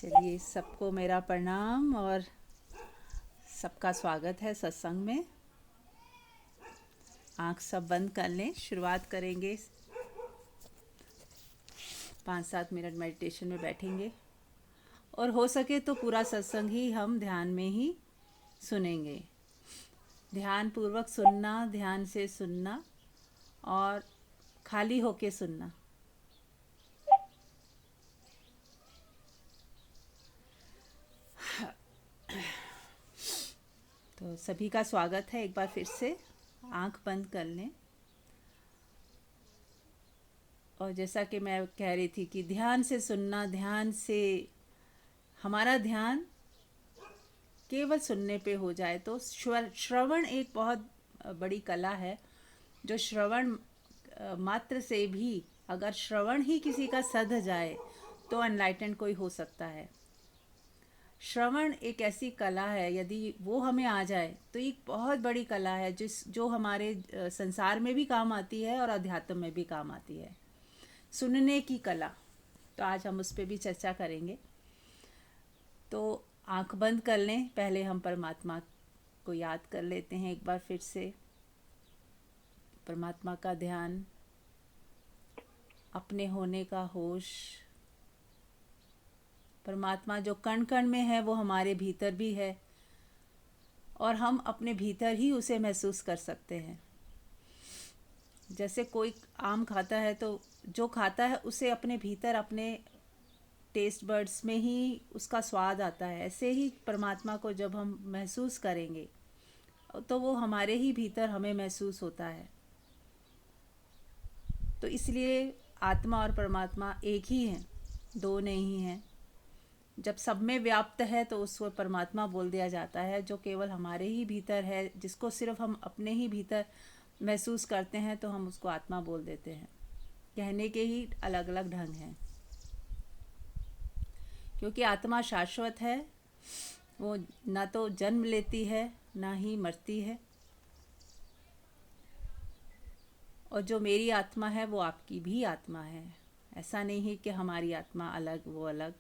चलिए, सबको मेरा प्रणाम और सबका स्वागत है सत्संग में। आँख सब बंद कर लें, शुरुआत करेंगे। 5-7 मिनट मेडिटेशन में बैठेंगे और हो सके तो पूरा सत्संग ही हम ध्यान में ही सुनेंगे। ध्यान पूर्वक सुनना, ध्यान से सुनना और खाली होके सुनना। तो सभी का स्वागत है। एक बार फिर से आँख बंद कर लें। और जैसा कि मैं कह रही थी कि ध्यान से सुनना, ध्यान से हमारा ध्यान केवल सुनने पे हो जाए तो श्रवण एक बहुत बड़ी कला है। जो श्रवण मात्र से भी, अगर श्रवण ही किसी का सध जाए तो अनलाइटेंड कोई हो सकता है। श्रवण एक ऐसी कला है, यदि वो हमें आ जाए तो एक बहुत बड़ी कला है जो हमारे संसार में भी काम आती है और अध्यात्म में भी काम आती है। सुनने की कला, तो आज हम उस पर भी चर्चा करेंगे। तो आंख बंद कर लें। पहले हम परमात्मा को याद कर लेते हैं एक बार फिर से। परमात्मा का ध्यान, अपने होने का होश। परमात्मा जो कण कण में है वो हमारे भीतर भी है और हम अपने भीतर ही उसे महसूस कर सकते हैं। जैसे कोई आम खाता है तो जो खाता है उसे अपने भीतर, अपने टेस्ट बर्ड्स में ही उसका स्वाद आता है। ऐसे ही परमात्मा को जब हम महसूस करेंगे तो वो हमारे ही भीतर हमें महसूस होता है। तो इसलिए आत्मा और परमात्मा एक ही हैं, दो नहीं हैं। जब सब में व्याप्त है तो उसको परमात्मा बोल दिया जाता है। जो केवल हमारे ही भीतर है, जिसको सिर्फ हम अपने ही भीतर महसूस करते हैं, तो हम उसको आत्मा बोल देते हैं। कहने के ही अलग अलग ढंग हैं, क्योंकि आत्मा शाश्वत है। वो ना तो जन्म लेती है ना ही मरती है। और जो मेरी आत्मा है वो आपकी भी आत्मा है। ऐसा नहीं है कि हमारी आत्मा अलग, वो अलग।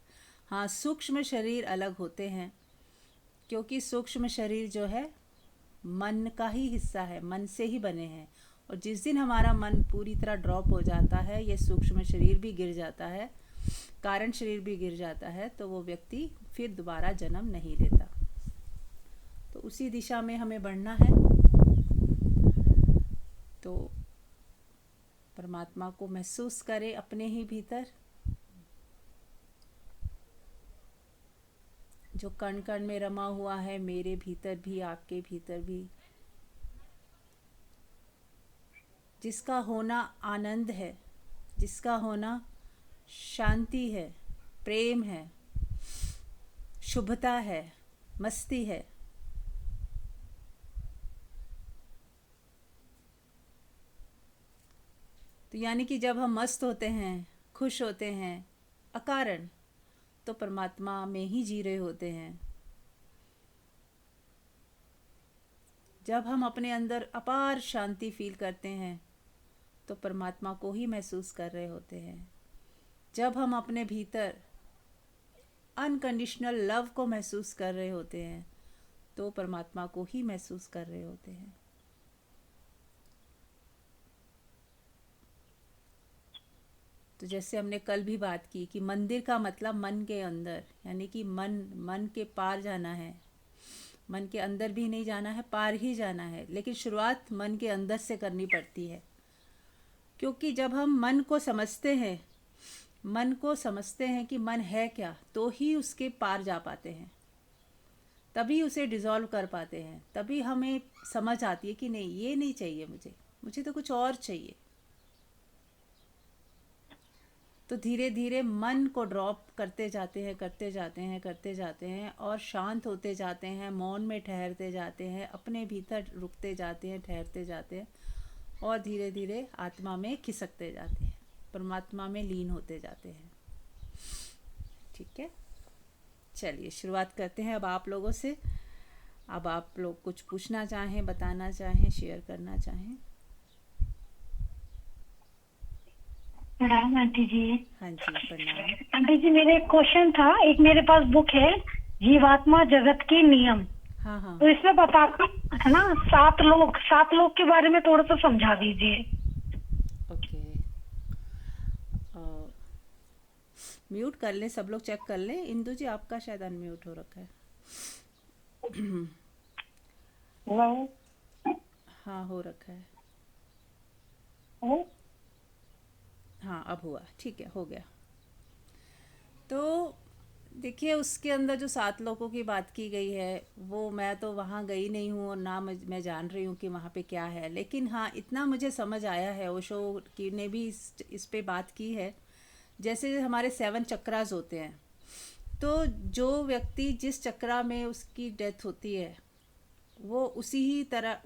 हाँ, सूक्ष्म शरीर अलग होते हैं, क्योंकि सूक्ष्म शरीर जो है मन का ही हिस्सा है, मन से ही बने हैं। और जिस दिन हमारा मन पूरी तरह ड्रॉप हो जाता है, ये सूक्ष्म शरीर भी गिर जाता है, कारण शरीर भी गिर जाता है, तो वो व्यक्ति फिर दोबारा जन्म नहीं लेता। तो उसी दिशा में हमें बढ़ना है। तो परमात्मा को महसूस करें अपने ही भीतर, जो कण कण में रमा हुआ है, मेरे भीतर भी, आपके भीतर भी। जिसका होना आनंद है, जिसका होना शांति है, प्रेम है, शुभता है, मस्ती है। तो यानी कि जब हम मस्त होते हैं, खुश होते हैं अकारण, तो परमात्मा में ही जी रहे होते हैं। जब हम अपने अंदर अपार शांति फील करते हैं तो परमात्मा को ही महसूस कर रहे होते हैं। जब हम अपने भीतर अनकंडीशनल लव को महसूस कर रहे होते हैं तो परमात्मा को ही महसूस कर रहे होते हैं। तो जैसे हमने कल भी बात की कि मंदिर का मतलब मन के अंदर, यानी कि मन के पार जाना है। मन के अंदर भी नहीं जाना है, पार ही जाना है। लेकिन शुरुआत मन के अंदर से करनी पड़ती है, क्योंकि जब हम मन को समझते हैं कि मन है क्या, तो ही उसके पार जा पाते हैं, तभी उसे डिज़ोल्व कर पाते हैं। तभी हमें समझ आती है कि नहीं, ये नहीं चाहिए मुझे तो कुछ और चाहिए। तो धीरे धीरे मन को ड्रॉप करते जाते हैं और शांत होते जाते हैं, मौन में ठहरते जाते हैं, अपने भीतर रुकते जाते हैं, ठहरते जाते हैं और धीरे धीरे आत्मा में खिसकते जाते हैं, परमात्मा में लीन होते जाते हैं। ठीक है, चलिए शुरुआत करते हैं अब आप लोगों से। अब आप लोग कुछ पूछना चाहें, बताना चाहें, शेयर करना चाहें। प्रणाम आंटी जी। हाँ जी, प्रणाम। आंटी जी, मेरे एक क्वेश्चन था। एक मेरे पास बुक है, जीवात्मा जगत के नियम। हाँ हाँ। तो इसमें बताते है ना, सात लोग के बारे में थोड़ा सा समझा दीजिए। ओके। म्यूट कर लें, सब लोग चेक कर लें। इंदु जी, आपका शायद अनम्यूट हो रखा है। हेलो। हाँ, हो रखा है। हेलो। हाँ, अब हुआ, ठीक है, हो गया। तो देखिए, उसके अंदर जो 7 लोगों की बात की गई है, वो मैं तो वहाँ गई नहीं हूँ और ना मैं जान रही हूँ कि वहाँ पे क्या है। लेकिन हाँ, इतना मुझे समझ आया है, ओशो की ने भी इस पे बात की है। जैसे हमारे 7 चक्रास होते हैं, तो जो व्यक्ति जिस चक्रा में उसकी डेथ होती है, वो उसी ही तरह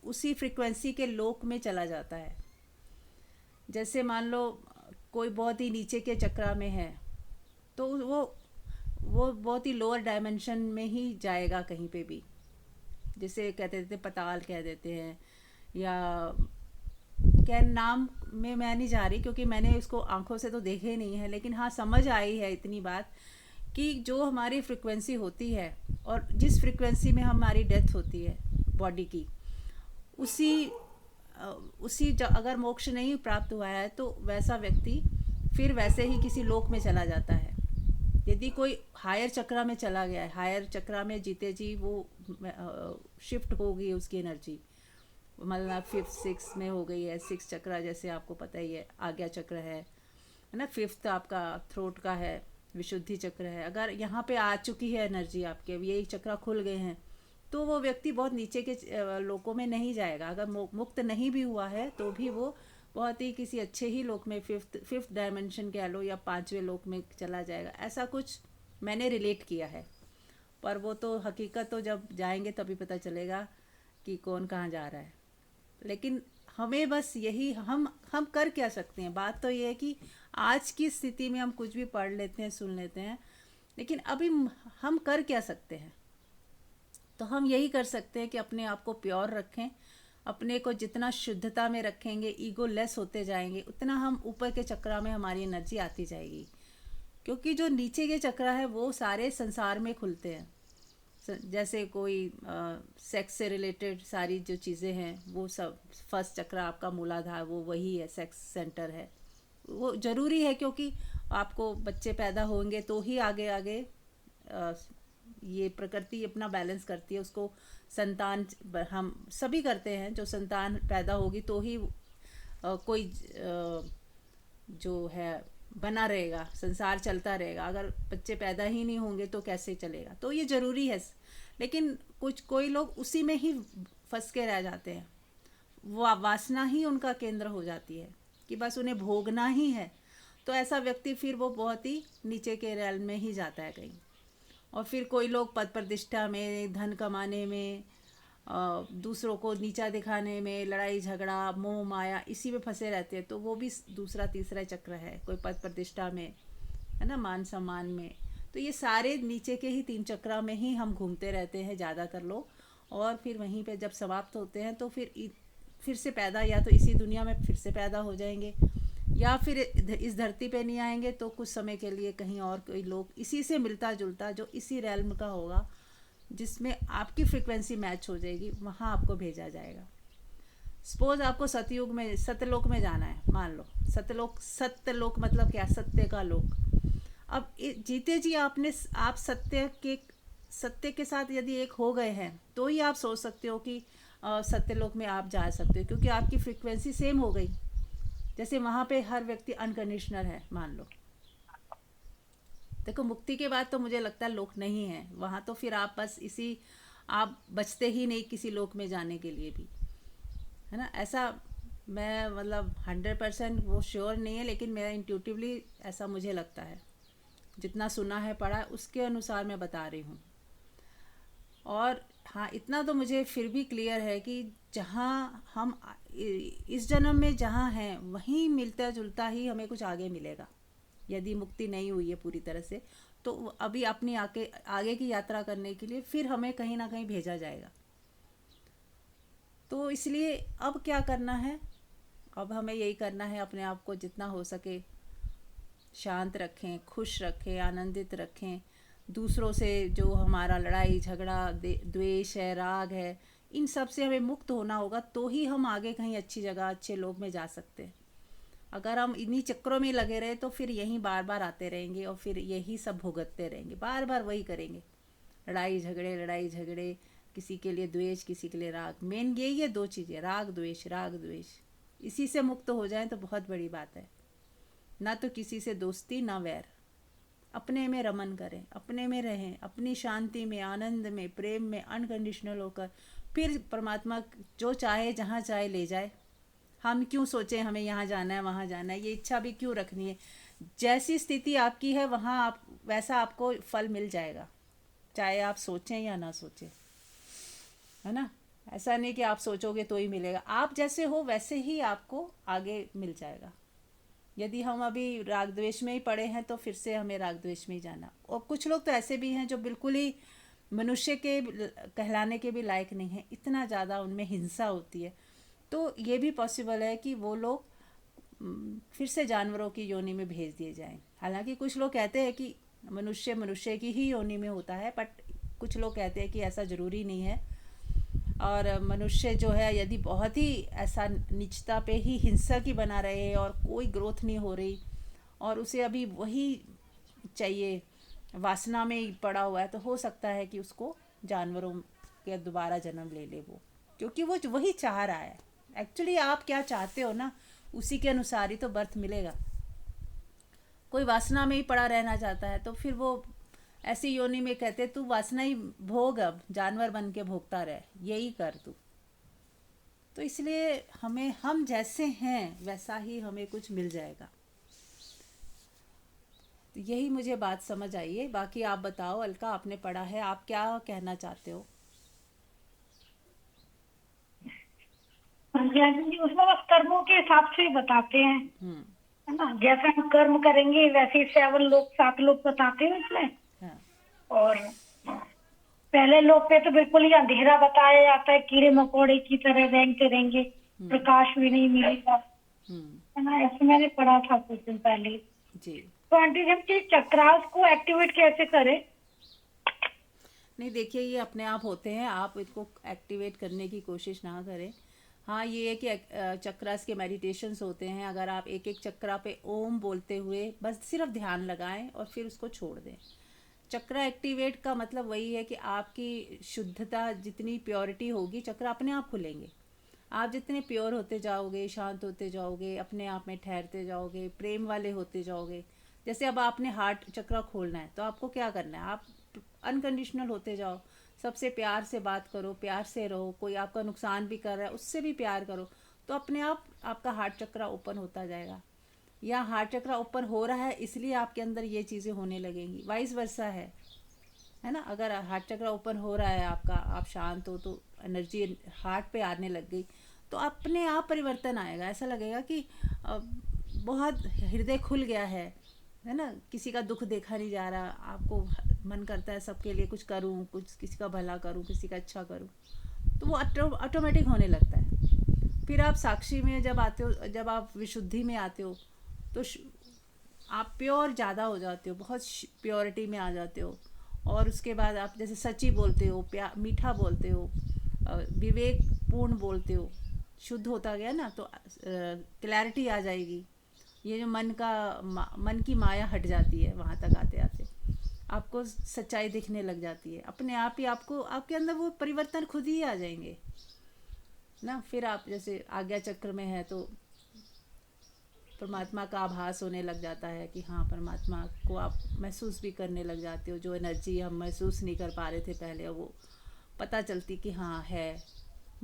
उसी फ्रिक्वेंसी के लोक में चला जाता है। जैसे मान लो कोई बहुत ही नीचे के चक्रा में है, तो वो बहुत ही लोअर डायमेंशन में ही जाएगा कहीं पे भी। जैसे कहते थे पताल कह देते हैं, या क्या नाम में मैं नहीं जा रही क्योंकि मैंने इसको आंखों से तो देखे नहीं है, लेकिन हाँ समझ आई है इतनी बात कि जो हमारी फ्रिक्वेंसी होती है और जिस फ्रिक्वेंसी में हमारी डेथ होती है बॉडी की, उसी अगर मोक्ष नहीं प्राप्त हुआ है तो वैसा व्यक्ति फिर वैसे ही किसी लोक में चला जाता है। यदि कोई हायर चक्रा में चला गया है, हायर चक्रा में जीते जी वो शिफ्ट हो गई उसकी एनर्जी, मतलब 5th 6 में हो गई है। 6 चक्रा जैसे आपको पता ही है, आज्ञा चक्र है ना। 5th आपका थ्रोट का है, विशुद्धि चक्र है। अगर यहाँ पे आ चुकी है एनर्जी आपके, ये चक्रा खुल गए हैं, तो वो व्यक्ति बहुत नीचे के लोकों में नहीं जाएगा। अगर मुक्त नहीं भी हुआ है तो भी वो बहुत ही किसी अच्छे ही लोक में, फिफ्थ डायमेंशन कह लो या 5वें लोक में चला जाएगा। ऐसा कुछ मैंने रिलेट किया है, पर वो तो हकीकत तो जब जाएंगे तभी पता चलेगा कि कौन कहाँ जा रहा है। लेकिन हमें बस यही, हम कर क्या सकते हैं। बात तो ये है कि आज की स्थिति में हम कुछ भी पढ़ लेते हैं, सुन लेते हैं, लेकिन अभी हम कर क्या सकते हैं। तो हम यही कर सकते हैं कि अपने आप को प्योर रखें। अपने को जितना शुद्धता में रखेंगे, ईगो लेस होते जाएंगे, उतना हम ऊपर के चक्रा में हमारी एनर्जी आती जाएगी। क्योंकि जो नीचे के चक्रा है वो सारे संसार में खुलते हैं। जैसे कोई सेक्स से रिलेटेड सारी जो चीज़ें हैं वो सब, फर्स्ट चक्र आपका मूलाधार वो वही है, सेक्स सेंटर है। वो ज़रूरी है क्योंकि आपको बच्चे पैदा होंगे तो ही आगे आगे ये प्रकृति अपना बैलेंस करती है उसको। संतान हम सभी करते हैं, जो संतान पैदा होगी तो ही कोई जो है बना रहेगा, संसार चलता रहेगा। अगर बच्चे पैदा ही नहीं होंगे तो कैसे चलेगा। तो ये ज़रूरी है। लेकिन कोई लोग उसी में ही फंस के रह जाते हैं। वो वासना ही उनका केंद्र हो जाती है कि बस उन्हें भोगना ही है। तो ऐसा व्यक्ति फिर वो बहुत ही नीचे के रेल में ही जाता है कहीं। और फिर कोई लोग पद प्रतिष्ठा में, धन कमाने में, दूसरों को नीचा दिखाने में, लड़ाई झगड़ा, मोह माया, इसी में फंसे रहते हैं। तो वो भी दूसरा तीसरा चक्र है। कोई पद प्रतिष्ठा में है ना, मान सम्मान में। तो ये सारे नीचे के ही 3 चक्रा में ही हम घूमते रहते हैं ज़्यादातर लोग। और फिर वहीं पे जब समाप्त होते हैं तो फिर से पैदा, या तो इसी दुनिया में फिर से पैदा हो जाएंगे, या फिर इस धरती पे नहीं आएंगे तो कुछ समय के लिए कहीं और कोई लोग इसी से मिलता जुलता, जो इसी रैल्म का होगा, जिसमें आपकी फ्रिक्वेंसी मैच हो जाएगी, वहाँ आपको भेजा जाएगा। सपोज आपको सतयुग में, सत्यलोक में जाना है, मान लो सत्यलोक मतलब क्या, सत्य का लोक। अब जीते जी आप सत्य के साथ यदि एक हो गए हैं तो ही आप सोच सकते हो कि सत्यलोक में आप जा सकते हो, क्योंकि आपकी फ्रिक्वेंसी सेम हो गई। जैसे वहाँ पे हर व्यक्ति अनकंडीशनल है, मान लो। देखो, मुक्ति के बाद तो मुझे लगता है लोक नहीं है वहाँ। तो फिर आप बस आप बचते ही नहीं किसी लोक में जाने के लिए भी, है ना। ऐसा मैं मतलब 100% वो श्योर नहीं है, लेकिन मेरा इंट्यूटिवली ऐसा मुझे लगता है। जितना सुना है, पढ़ा है, उसके अनुसार मैं बता रही हूँ। और हाँ, इतना तो मुझे फिर भी क्लियर है कि जहाँ हम इस जन्म में जहाँ हैं वहीं मिलता जुलता ही हमें कुछ आगे मिलेगा। यदि मुक्ति नहीं हुई है पूरी तरह से, तो अभी अपनी आगे की यात्रा करने के लिए फिर हमें कहीं ना कहीं भेजा जाएगा। तो इसलिए अब क्या करना है, अब हमें यही करना है, अपने आप को जितना हो सके शांत रखें, खुश रखें, आनंदित रखें। दूसरों से जो हमारा लड़ाई झगड़ा द्वेष है, राग है, इन सब से हमें मुक्त होना होगा, तो ही हम आगे कहीं अच्छी जगह अच्छे लोग में जा सकते हैं। अगर हम इन्हीं चक्रों में लगे रहे तो फिर यहीं बार बार आते रहेंगे और फिर यही सब भुगतते रहेंगे, बार बार वही करेंगे, लड़ाई झगड़े, किसी के लिए द्वेष, किसी के लिए राग। मेन यही है, दो चीज़ें, राग द्वेष। इसी से मुक्त हो जाएं तो बहुत बड़ी बात है। ना तो किसी से दोस्ती, ना वैर। अपने में रमन करें, अपने में रहें, अपनी शांति में, आनंद में, प्रेम में, अनकंडीशनल होकर फिर परमात्मा जो चाहे जहाँ चाहे ले जाए। हम क्यों सोचें हमें यहाँ जाना है वहाँ जाना है, ये इच्छा भी क्यों रखनी है। जैसी स्थिति आपकी है वहाँ आप वैसा आपको फल मिल जाएगा, चाहे आप सोचें या ना सोचें, है ना। ऐसा नहीं कि आप सोचोगे तो ही मिलेगा, आप जैसे हो वैसे ही आपको आगे मिल जाएगा। यदि हम अभी राग द्वेष में ही पड़े हैं तो फिर से हमें राग द्वेष में ही जाना। और कुछ लोग तो ऐसे भी हैं जो बिल्कुल ही मनुष्य के कहलाने के भी लायक नहीं हैं, इतना ज़्यादा उनमें हिंसा होती है। तो ये भी पॉसिबल है कि वो लोग फिर से जानवरों की योनि में भेज दिए जाएं। हालांकि कुछ लोग कहते हैं कि मनुष्य की ही योनि में होता है, बट कुछ लोग कहते हैं कि ऐसा ज़रूरी नहीं है। और मनुष्य जो है यदि बहुत ही ऐसा नीचता पे ही हिंसक ही बना रहे और कोई ग्रोथ नहीं हो रही और उसे अभी वही चाहिए, वासना में ही पड़ा हुआ है, तो हो सकता है कि उसको जानवरों के दोबारा जन्म ले ले वो, क्योंकि वो वही चाह रहा है। एक्चुअली आप क्या चाहते हो ना, उसी के अनुसार ही तो बर्थ मिलेगा। कोई वासना में ही पड़ा रहना चाहता है तो फिर वो ऐसी योनि में कहते तू वासना ही भोग, अब जानवर बन के भोगता रहे, यही कर तू। तो इसलिए हम जैसे हैं वैसा ही हमें कुछ मिल जाएगा। तो यही मुझे बात समझ आई है। बाकी आप बताओ अलका, आपने पढ़ा है, आप क्या कहना चाहते हो? हाँ जी, हाँ जी, उसमें बस कर्मों के हिसाब से ही बताते हैं, हम्म। है ना। जैसे हम कर्म करेंगे वैसे ही 7 लोग 7 लोग बताते हैं इसमें। हाँ। और पहले लोग पे तो बिल्कुल ही अंधेरा बताया जाता है, कीड़े मकोड़े की तरह रेंगते रहेंगे, प्रकाश भी नहीं मिलेगा, हम्म। है ना। ऐसे मैंने पढ़ा था कुछ दिन पहले। जी। तो आंटी जी, हम चक्रास को एक्टिवेट कैसे करें? नहीं, देखिए ये अपने आप होते हैं, आप इसको एक्टिवेट करने की कोशिश ना करें। हाँ, ये है कि चक्रास के मेडिटेशंस होते हैं, अगर आप एक एक चक्रा पे ओम बोलते हुए बस सिर्फ ध्यान लगाएं और फिर उसको छोड़ दें। चक्रा एक्टिवेट का मतलब वही है कि आपकी शुद्धता जितनी प्योरिटी होगी, चक्रा अपने आप खुलेंगे। आप जितने प्योर होते जाओगे, शांत होते जाओगे, अपने आप में ठहरते जाओगे, प्रेम वाले होते जाओगे। जैसे अब आपने हार्ट चक्रा खोलना है तो आपको क्या करना है, आप अनकंडीशनल होते जाओ, सबसे प्यार से बात करो, प्यार से रहो। कोई आपका नुकसान भी कर रहा है उससे भी प्यार करो, तो अपने आप आपका हार्ट चक्रा ओपन होता जाएगा। या हार्ट चक्रा ओपन हो रहा है इसलिए आपके अंदर ये चीज़ें होने लगेंगी, वाइस वर्सा है ना। अगर हार्ट चक्रा ओपन हो रहा है आपका, आप शांत हो, तो एनर्जी हार्ट पे आने लग गई, तो अपने आप परिवर्तन आएगा। ऐसा लगेगा कि बहुत हृदय खुल गया है ना। किसी का दुख देखा नहीं जा रहा, आपको मन करता है सबके लिए कुछ करूं, कुछ किसी का भला करूं, किसी का अच्छा करूं, तो वो ऑटोमेटिक होने लगता है। फिर आप साक्षी में जब आते हो, जब आप विशुद्धि में आते हो, तो आप प्योर ज़्यादा हो जाते हो, बहुत प्योरिटी में आ जाते हो। और उसके बाद आप जैसे सच्ची बोलते हो, मीठा बोलते हो, विवेकपूर्ण बोलते हो, शुद्ध होता गया ना, तो क्लैरिटी आ जाएगी। ये जो मन की माया हट जाती है, वहाँ तक आते आते आपको सच्चाई दिखने लग जाती है। अपने आप ही आपको, आपके अंदर वो परिवर्तन खुद ही आ जाएंगे ना। फिर आप जैसे आज्ञा चक्र में है तो परमात्मा का आभास होने लग जाता है कि हाँ, परमात्मा को आप महसूस भी करने लग जाते हो। जो एनर्जी हम महसूस नहीं कर पा रहे थे पहले, वो पता चलती कि हाँ है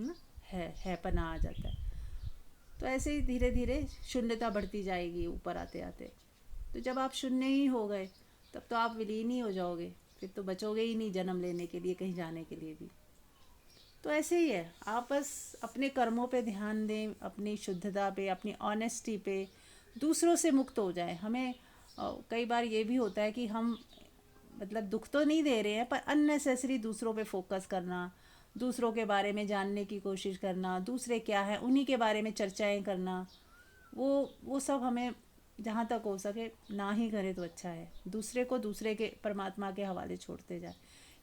ना, है पना आ जाता है। तो ऐसे ही धीरे धीरे शून्यता बढ़ती जाएगी ऊपर आते आते। तो जब आप शून्य ही हो गए तब तो आप विलीन ही हो जाओगे, फिर तो बचोगे ही नहीं जन्म लेने के लिए, कहीं जाने के लिए भी। तो ऐसे ही है, आप बस अपने कर्मों पे ध्यान दें, अपनी शुद्धता पे, अपनी ऑनेस्टी पे, दूसरों से मुक्त हो जाएं। हमें कई बार ये भी होता है कि हम मतलब दुख तो नहीं दे रहे हैं, पर अननेसेसरी दूसरों पे फोकस करना, दूसरों के बारे में जानने की कोशिश करना, दूसरे क्या है उन्हीं के बारे में चर्चाएं करना, वो सब हमें जहाँ तक हो सके ना ही करे तो अच्छा है। दूसरे को दूसरे के परमात्मा के हवाले छोड़ते जाए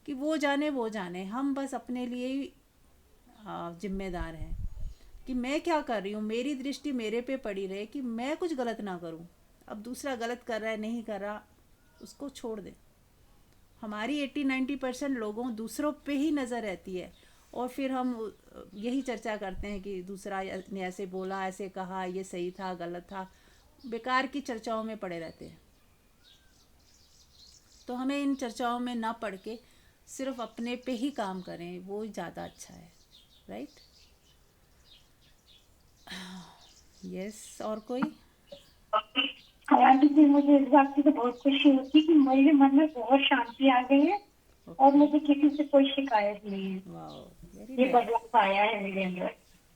कि वो जाने, हम बस अपने लिए ही जिम्मेदार हैं कि मैं क्या कर रही हूँ, मेरी दृष्टि मेरे पे पड़ी रहे कि मैं कुछ गलत ना करूँ। अब दूसरा गलत कर रहा है नहीं कर रहा, उसको छोड़ दे। हमारी 80-90% लोगों दूसरों पे ही नज़र रहती है, और फिर हम यही चर्चा करते हैं कि दूसरा ने ऐसे बोला, ऐसे कहा, ये सही था गलत था, बेकार की चर्चाओं में पड़े रहते हैं। तो हमें इन चर्चाओं में ना पड़ के सिर्फ अपने पे ही काम करें, वो ज़्यादा अच्छा है। राइट? यस। और कोई? आंटी जी, मुझे इस बात की तो बहुत खुशी होती है कि मेरे मन में बहुत शांति आ गई है और ओके। मुझे किसी से कोई शिकायत नहीं है। वाओ, वेरी ये गुड। बदलाव आया है मेरे अंदर।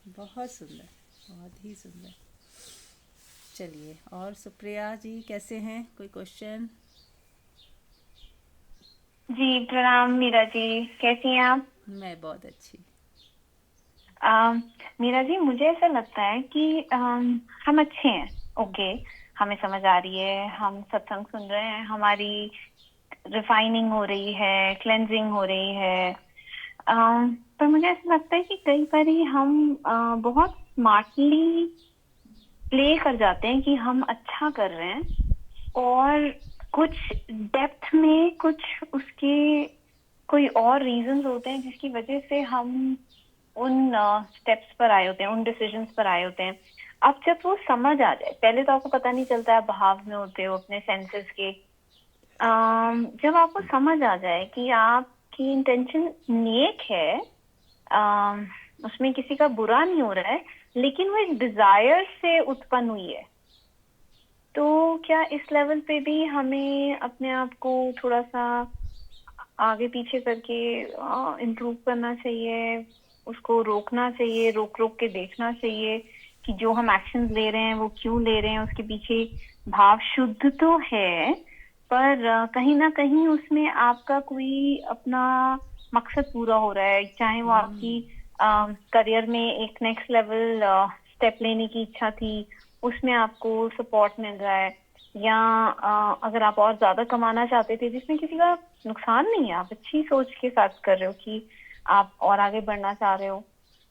बहुत सुंदर, बहुत ही सुंदर। चलिए, और सुप्रिया जी कैसे हैं? कोई क्वेश्चन? जी प्रणाम मीरा जी, कैसी हैं आप? मैं बहुत अच्छी। मीरा जी, मुझे ऐसा लगता है कि हम अच्छे हैं। ओके, हमें समझ आ रही है, हम सत्संग सुन रहे हैं, हमारी रिफाइनिंग हो रही है, क्लेंजिंग हो रही है। पर मुझे ऐसा लगता है कि कई बार हम बहुत स्मार्टली प्ले कर जाते हैं कि हम अच्छा कर रहे हैं, और कुछ डेप्थ में कुछ उसके कोई और रीजंस होते हैं जिसकी वजह से हम उन स्टेप्स पर आए होते हैं, उन डिसीजंस पर आए होते हैं। अब जब वो समझ आ जाए, पहले तो आपको पता नहीं चलता, आप भाव में होते हो अपने सेंसेस के। जब आपको समझ आ जाए कि आपकी इंटेंशन नेक है, अम, उसमें किसी का बुरा नहीं हो रहा है, लेकिन वो एक डिजायर से उत्पन्न हुई है, तो क्या इस लेवल पे भी हमें अपने आप को थोड़ा सा आगे पीछे करके इम्प्रूव करना चाहिए, उसको रोकना चाहिए, रोक रोक के देखना चाहिए कि जो हम एक्शंस ले रहे हैं वो क्यों ले रहे हैं, उसके पीछे भाव शुद्ध तो है, पर कहीं ना कहीं उसमें आपका कोई अपना मकसद पूरा हो रहा है, चाहे वो आपकी करियर में एक नेक्स्ट लेवल स्टेप लेने की इच्छा थी, उसमें आपको सपोर्ट मिल रहा है, या अगर आप और ज्यादा कमाना चाहते थे जिसमें किसी का नुकसान नहीं है, आप अच्छी सोच के साथ कर रहे हो कि आप और आगे बढ़ना चाह रहे हो।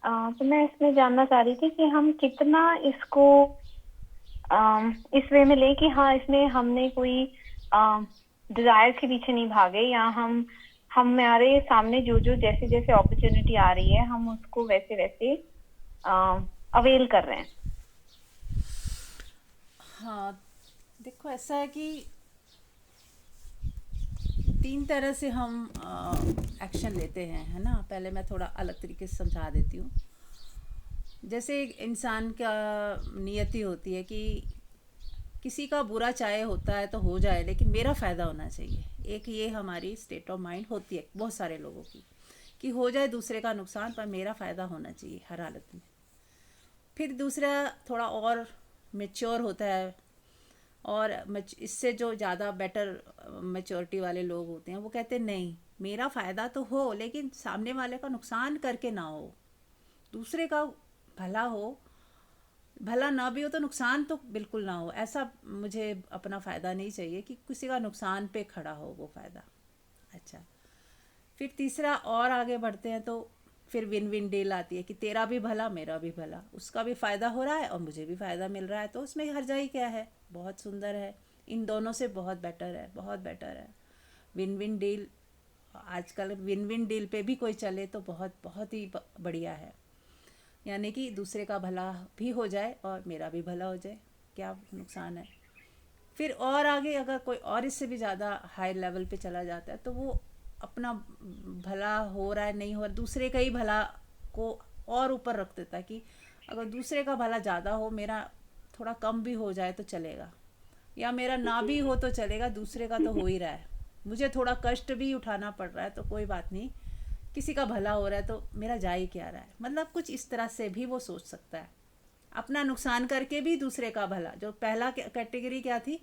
तो मैं इसमें जानना चाह रही थी कि हम कितना इसको इस वे में ले कि हाँ, इसमें हमने कोई डिजायर के पीछे नहीं भागे, या हम हमारे सामने जो जो जैसे जैसे अपॉर्चुनिटी आ रही है हम उसको वैसे वैसे अवेल कर रहे हैं। हाँ, देखो ऐसा है कि 3 तरह से हम एक्शन लेते हैं, है ना? पहले मैं थोड़ा अलग तरीके से समझा देती हूँ। जैसे एक इंसान का नियति होती है कि किसी का बुरा चाहे होता है तो हो जाए, लेकिन मेरा फ़ायदा होना चाहिए। एक ये हमारी स्टेट ऑफ माइंड होती है बहुत सारे लोगों की, कि हो जाए दूसरे का नुकसान पर मेरा फ़ायदा होना चाहिए हर हालत में। फिर दूसरा थोड़ा और मेच्योर होता है, और इससे जो ज़्यादा बेटर मेच्योरिटी वाले लोग होते हैं वो कहते हैं नहीं, मेरा फ़ायदा तो हो लेकिन सामने वाले का नुकसान करके ना हो, दूसरे का भला हो, भला ना भी हो तो नुकसान तो बिल्कुल ना हो। ऐसा मुझे अपना फ़ायदा नहीं चाहिए कि किसी का नुकसान पे खड़ा हो वो फ़ायदा। अच्छा, फिर तीसरा और आगे बढ़ते हैं तो फिर विन विन डील आती है कि तेरा भी भला मेरा भी भला, उसका भी फ़ायदा हो रहा है और मुझे भी फ़ायदा मिल रहा है, तो उसमें हर्जाई क्या है? बहुत सुंदर है, इन दोनों से बहुत बेटर है, बहुत बेटर है विन विन डील। आजकल विन विन डील पे भी कोई चले तो बहुत बहुत ही बढ़िया है, यानी कि दूसरे का भला भी हो जाए और मेरा भी भला हो जाए, क्या नुकसान है? फिर और आगे अगर कोई और इससे भी ज़्यादा हाई लेवल पे चला जाता है तो वो अपना भला हो रहा है नहीं हो रहा, दूसरे का ही भला को और ऊपर रख देता है कि अगर दूसरे का भला ज़्यादा हो, मेरा थोड़ा कम भी हो जाए तो चलेगा, या मेरा ना भी हो तो चलेगा, दूसरे का तो हो ही रहा है, मुझे थोड़ा कष्ट भी उठाना पड़ रहा है तो कोई बात नहीं, किसी का भला हो रहा है तो मेरा जा ही क्या रहा है। मतलब कुछ इस तरह से भी वो सोच सकता है, अपना नुकसान करके भी दूसरे का भला। जो पहला कैटेगरी क्या थी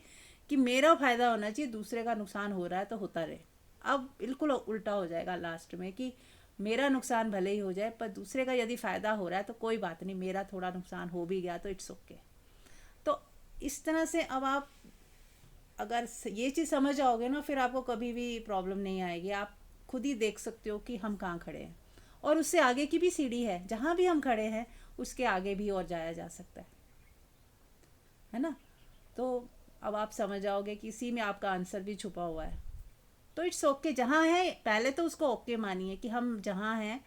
कि मेरा फ़ायदा होना चाहिए, दूसरे का नुकसान हो रहा है तो होता रहे, अब बिल्कुल उल्टा हो जाएगा लास्ट में कि मेरा नुकसान भले ही हो जाए पर दूसरे का यदि फ़ायदा हो रहा है तो कोई बात नहीं, मेरा थोड़ा नुकसान हो भी गया तो इट्स ओके। इस तरह से अब आप अगर ये चीज़ समझ आओगे ना, फिर आपको कभी भी प्रॉब्लम नहीं आएगी। आप खुद ही देख सकते हो कि हम कहाँ खड़े हैं, और उससे आगे की भी सीढ़ी है, जहाँ भी हम खड़े हैं उसके आगे भी और जाया जा सकता है ना। तो अब आप समझ आओगे कि इसी में आपका आंसर भी छुपा हुआ है। तो इट्स ओके, जहाँ है पहले तो उसको ओके मानिए कि हम जहाँ हैं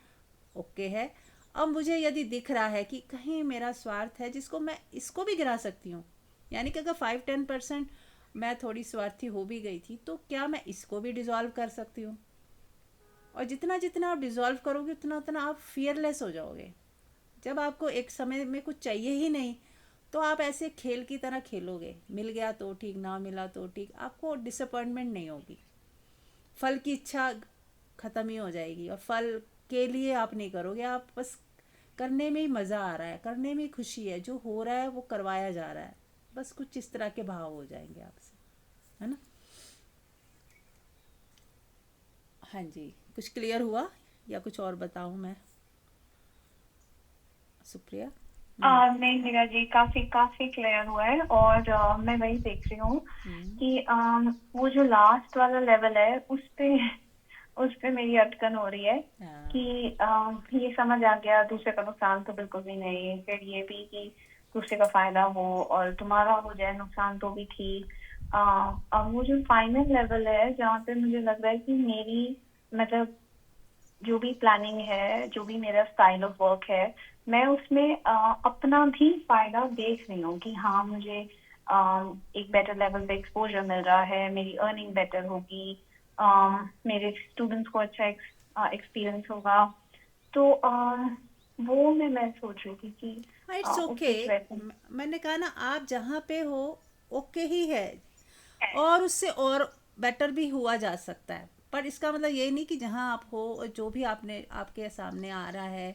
ओके है। अब मुझे यदि दिख रहा है कि कहीं मेरा स्वार्थ है जिसको मैं इसको भी गिरा सकती हूँ, यानी कि अगर 5-10% मैं थोड़ी स्वार्थी हो भी गई थी, तो क्या मैं इसको भी डिज़ोल्व कर सकती हूँ। और जितना जितना आप डिज़ोल्व करोगे उतना उतना आप फियरलेस हो जाओगे। जब आपको एक समय में कुछ चाहिए ही नहीं, तो आप ऐसे खेल की तरह खेलोगे, मिल गया तो ठीक, ना मिला तो ठीक, आपको डिसअपॉइंटमेंट नहीं होगी। फल की इच्छा ख़त्म ही हो जाएगी, और फल के लिए आप नहीं करोगे, आप बस करने में ही मज़ा आ रहा है, करने में ही खुशी है, जो हो रहा है वो करवाया जा रहा है, बस कुछ इस तरह के भाव हो जाएंगे आपसे, है ना। हाँ जी, कुछ क्लियर हुआ या कुछ और बताऊँ मैं, सुप्रिया? नहीं मीरा जी, काफी काफी क्लियर हुआ है। और मैं वही देख रही हूँ कि वो जो लास्ट वाला लेवल है उस पे मेरी अटकन हो रही है हाँ। कि ये समझ आ गया दूसरे का नुकसान तो बिल्कुल भी नहीं, फिर ये भी कि दूसरे का फायदा हो और तुम्हारा हो जाए नुकसान तो भी ठीक। अब वो जो फाइनल लेवल है जहाँ पे मुझे लग रहा है कि मेरी मतलब जो भी प्लानिंग है, जो भी मेरा स्टाइल ऑफ वर्क है, मैं उसमें अपना भी फायदा देख रही हूँ कि हाँ मुझे एक बेटर लेवल पे एक्सपोजर मिल रहा है, मेरी अर्निंग बेटर होगी, मेरे स्टूडेंट्स को अच्छा एक्सपीरियंस होगा। तो वो मैं सोच रही थी कि हाँ, इट्स उस ओके। सिचुएशन मैंने कहा ना, आप जहाँ पे हो ओके ही है, और उससे और बेटर भी हुआ जा सकता है। पर इसका मतलब ये नहीं कि जहाँ आप हो, जो भी आपने आपके सामने आ रहा है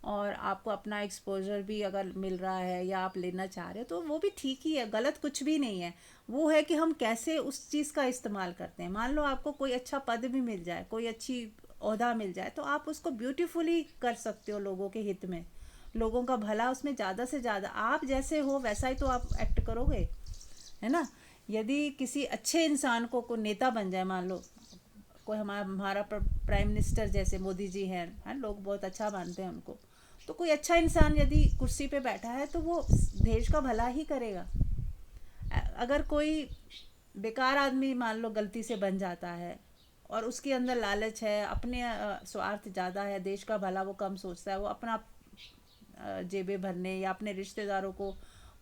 और आपको अपना एक्सपोजर भी अगर मिल रहा है या आप लेना चाह रहे हो, तो वो भी ठीक ही है, गलत कुछ भी नहीं है। वो है कि हम कैसे उस चीज़ का इस्तेमाल करते हैं। मान लो आपको कोई अच्छा पद भी मिल जाए, कोई अच्छी ओहदा मिल जाए, तो आप उसको ब्यूटीफुली कर सकते हो लोगों के हित में, लोगों का भला उसमें ज़्यादा से ज़्यादा। आप जैसे हो वैसा ही तो आप एक्ट करोगे, है ना। यदि किसी अच्छे इंसान को नेता बन जाए, मान लो कोई हमारा प्राइम मिनिस्टर जैसे मोदी जी हैं, लोग बहुत अच्छा मानते हैं उनको, तो कोई अच्छा इंसान यदि कुर्सी पे बैठा है तो वो देश का भला ही करेगा। अगर कोई बेकार आदमी मान लो गलती से बन जाता है और उसके अंदर लालच है, अपने स्वार्थ ज़्यादा है, देश का भला वो कम सोचता है, वो अपना जेबें भरने या अपने रिश्तेदारों को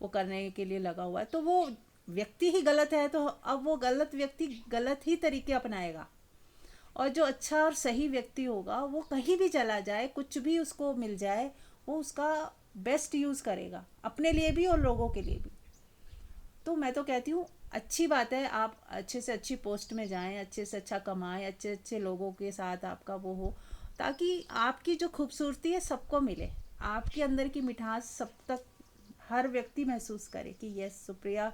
वो करने के लिए लगा हुआ है, तो वो व्यक्ति ही गलत है। तो अब वो गलत व्यक्ति गलत ही तरीके अपनाएगा, और जो अच्छा और सही व्यक्ति होगा वो कहीं भी चला जाए, कुछ भी उसको मिल जाए, वो उसका बेस्ट यूज़ करेगा, अपने लिए भी और लोगों के लिए भी। तो मैं तो कहती हूँ अच्छी बात है, आप अच्छे से अच्छी पोस्ट में जाएं, अच्छे से अच्छा कमाएं, अच्छे अच्छे लोगों के साथ आपका वो हो, ताकि आपकी जो खूबसूरती है सबको मिले, आपके अंदर की मिठास सब तक हर व्यक्ति महसूस करे कि यस, सुप्रिया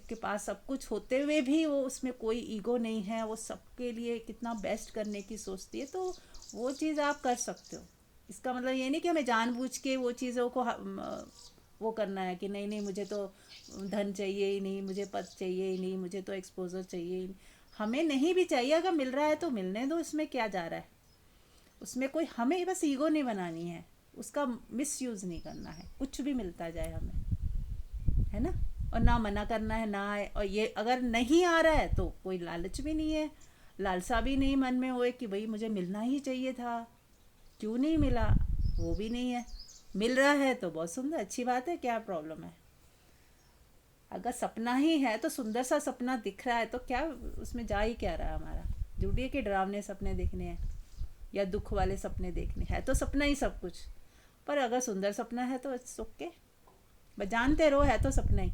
के पास सब कुछ होते हुए भी वो उसमें कोई ईगो नहीं है, वो सबके लिए कितना बेस्ट करने की सोचती है। तो वो चीज़ आप कर सकते हो। इसका मतलब ये नहीं कि हमें जानबूझ के वो चीज़ों को वो करना है कि नहीं नहीं मुझे तो धन चाहिए ही नहीं, मुझे पद चाहिए ही नहीं, मुझे तो एक्सपोजर चाहिए ही नहीं। हमें नहीं भी चाहिए, अगर मिल रहा है तो मिलने दो, इसमें क्या जा रहा है। उसमें कोई, हमें बस ईगो नहीं बनानी है, उसका मिस यूज़ नहीं करना है, कुछ भी मिलता जाए हमें, है ना। और ना मना करना है ना है, और ये अगर नहीं आ रहा है तो कोई लालच भी नहीं है, लालसा भी नहीं मन में होए कि भाई मुझे मिलना ही चाहिए था, क्यों नहीं मिला, वो भी नहीं है। मिल रहा है तो बहुत सुंदर, अच्छी बात है, क्या प्रॉब्लम है। अगर सपना ही है तो सुंदर सा सपना दिख रहा है तो क्या उसमें जा ही क्या रहा है हमारा। जरूरी है कि डरावने सपने देखने हैं या दुख वाले सपने देखने हैं, तो सपना ही सब कुछ। पर अगर सुंदर सपना है तो इट्स ओके, बस जानते रहो है तो सपना ही,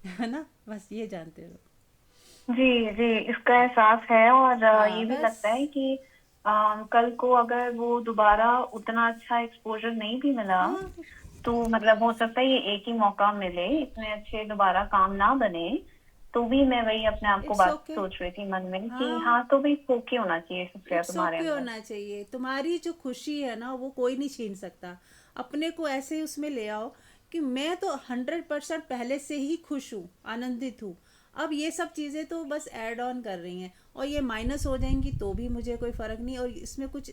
है ना, बस ये जानते रहो। जी जी, इसका एहसास है। और हाँ ये भी बस। लगता है कि कल को अगर वो दोबारा उतना अच्छा एक्सपोजर नहीं भी मिला, हाँ, तो मतलब हो सकता है ये एक ही मौका मिले, इतने अच्छे दोबारा काम ना बने, तो भी मैं वही अपने आप को इट्स बात ओके। सोच रही थी मन में कि हाँ, हाँ, तो भी ओके होना चाहिए सुप्रिया इट्स तुम्हारे ओके अंदर। होना चाहिए। तुम्हारी जो खुशी है ना वो कोई नहीं छीन सकता। अपने को ऐसे ही उसमें ले आओ कि मैं तो 100% पहले से ही खुश हूँ, आनंदित हूँ। अब ये सब चीज़ें तो बस ऐड ऑन कर रही हैं, और ये माइनस हो जाएंगी तो भी मुझे कोई फ़र्क नहीं, और इसमें कुछ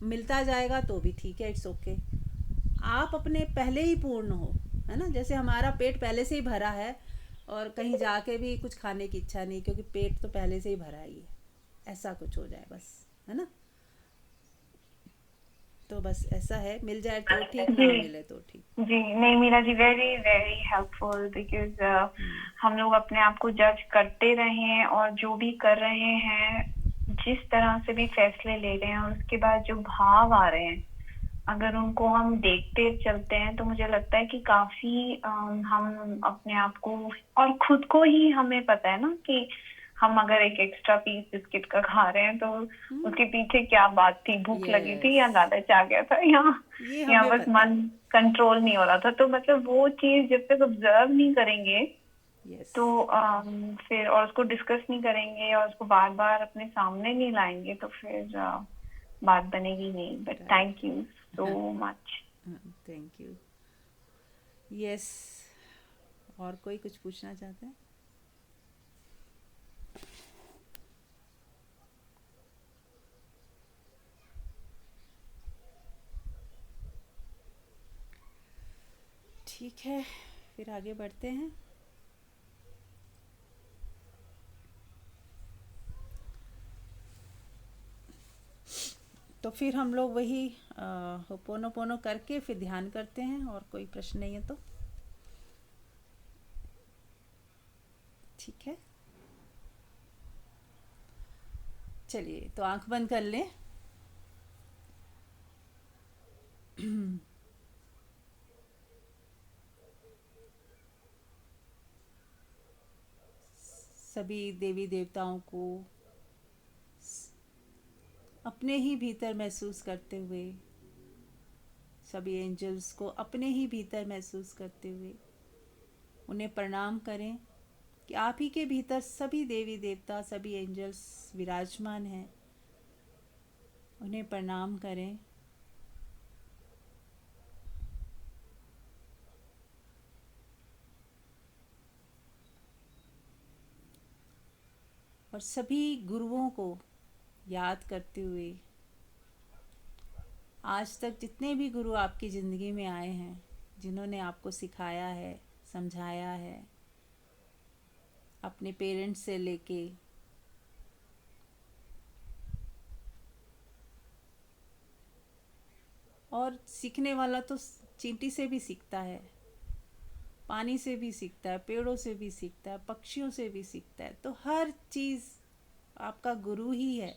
मिलता जाएगा तो भी ठीक है, इट्स ओके। आप अपने पहले ही पूर्ण हो, है ना। जैसे हमारा पेट पहले से ही भरा है, और कहीं जाके भी कुछ खाने की इच्छा नहीं, क्योंकि पेट तो पहले से ही भरा ही है। ऐसा कुछ हो जाए बस, है ना। तो बस ऐसा है, मिल जाए तो ठीक, जी ना मिले तो ठीक। जी, नहीं Meera ji, very very helpful, because हम लोग अपने आप को जज करते रहे हैं, और जो भी कर रहे हैं, जिस तरह से भी फैसले ले रहे हैं, उसके बाद जो भाव आ रहे हैं, अगर उनको हम देखते चलते हैं, तो मुझे लगता है कि काफी हम अपने आप को और खुद को ही, हमें पता है ना कि हम अगर एक एक्स्ट्रा पीस बिस्किट का खा रहे हैं, तो उसके पीछे क्या बात थी, भूख लगी थी या यस, लालच आ गया था, या ये या हमें बस पता मन है। कंट्रोल नहीं हो रहा था। तो मतलब वो चीज जब तक ऑब्जर्व नहीं करेंगे, यस, तो फिर, और उसको डिस्कस नहीं करेंगे, और उसको बार बार अपने सामने नहीं लाएंगे, तो फिर बात बनेगी नहीं। But thank right. You so much. Thank you. Yes, और कोई कुछ पूछना चाहते हैं? ठीक है, फिर आगे बढ़ते हैं। तो फिर हम लोग वही होपोनोपोनो करके फिर ध्यान करते हैं, और कोई प्रश्न नहीं है तो ठीक है। चलिए, तो आंख बंद कर लें। सभी देवी देवताओं को अपने ही भीतर महसूस करते हुए, सभी एंजल्स को अपने ही भीतर महसूस करते हुए उन्हें प्रणाम करें कि आप ही के भीतर सभी देवी देवता, सभी एंजल्स विराजमान हैं। उन्हें प्रणाम करें। और सभी गुरुओं को याद करते हुए, आज तक जितने भी गुरु आपकी ज़िंदगी में आए हैं, जिन्होंने आपको सिखाया है, समझाया है, अपने पेरेंट्स से लेके और सीखने वाला तो चींटी से भी सीखता है, पानी से भी सीखता है, पेड़ों से भी सीखता है, पक्षियों से भी सीखता है। तो हर चीज़ आपका गुरु ही है।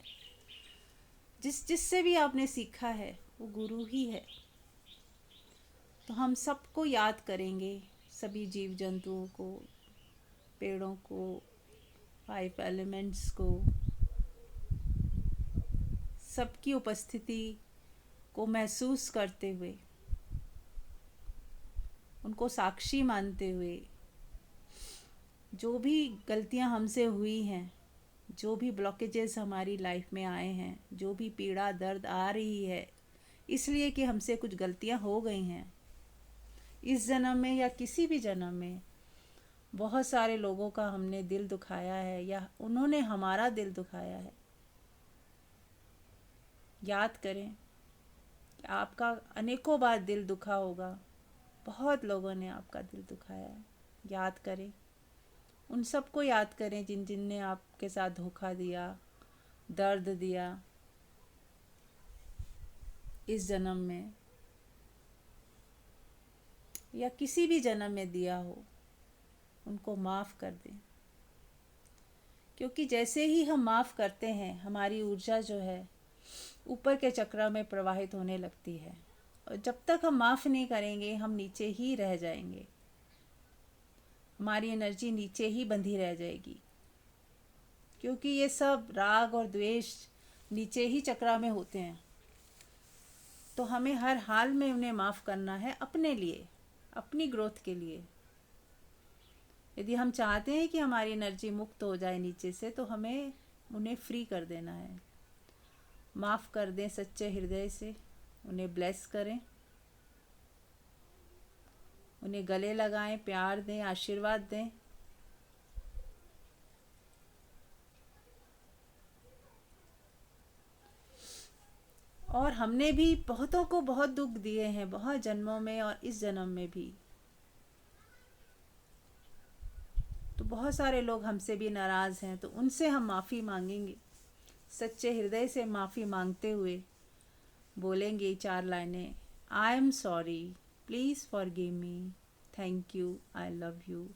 जिससे भी आपने सीखा है वो गुरु ही है। तो हम सबको याद करेंगे, सभी जीव जंतुओं को, पेड़ों को, 5 एलिमेंट्स को, सबकी उपस्थिति को महसूस करते हुए, उनको साक्षी मानते हुए, जो भी गलतियां हमसे हुई हैं, जो भी ब्लॉकेजेस हमारी लाइफ में आए हैं, जो भी पीड़ा दर्द आ रही है, इसलिए कि हमसे कुछ गलतियां हो गई हैं इस जन्म में या किसी भी जन्म में। बहुत सारे लोगों का हमने दिल दुखाया है, या उन्होंने हमारा दिल दुखाया है। याद करें कि आपका अनेकों बार दिल दुखा होगा, बहुत लोगों ने आपका दिल दुखाया है। याद करें, उन सबको याद करें जिन जिन ने आपके साथ धोखा दिया, दर्द दिया इस जन्म में या किसी भी जन्म में दिया हो। उनको माफ़ कर दें, क्योंकि जैसे ही हम माफ़ करते हैं, हमारी ऊर्जा जो है ऊपर के चक्र में प्रवाहित होने लगती है। और जब तक हम माफ़ नहीं करेंगे, हम नीचे ही रह जाएंगे, हमारी एनर्जी नीचे ही बंधी रह जाएगी। क्योंकि ये सब राग और द्वेष नीचे ही चक्रा में होते हैं। तो हमें हर हाल में उन्हें माफ़ करना है, अपने लिए, अपनी ग्रोथ के लिए। यदि हम चाहते हैं कि हमारी एनर्जी मुक्त हो जाए नीचे से, तो हमें उन्हें फ्री कर देना है। माफ़ कर दें सच्चे हृदय से, उन्हें ब्लेस करें। उन्हें गले लगाएं, प्यार दें, आशीर्वाद दें। और हमने भी बहुतों को बहुत दुख दिए हैं, बहुत जन्मों में और इस जन्म में भी। तो बहुत सारे लोग हमसे भी नाराज़ हैं, तो उनसे हम माफ़ी मांगेंगे। सच्चे हृदय से माफ़ी मांगते हुए बोलेंगे 4 लाइनें। I am sorry, please forgive me, thank you, I love you.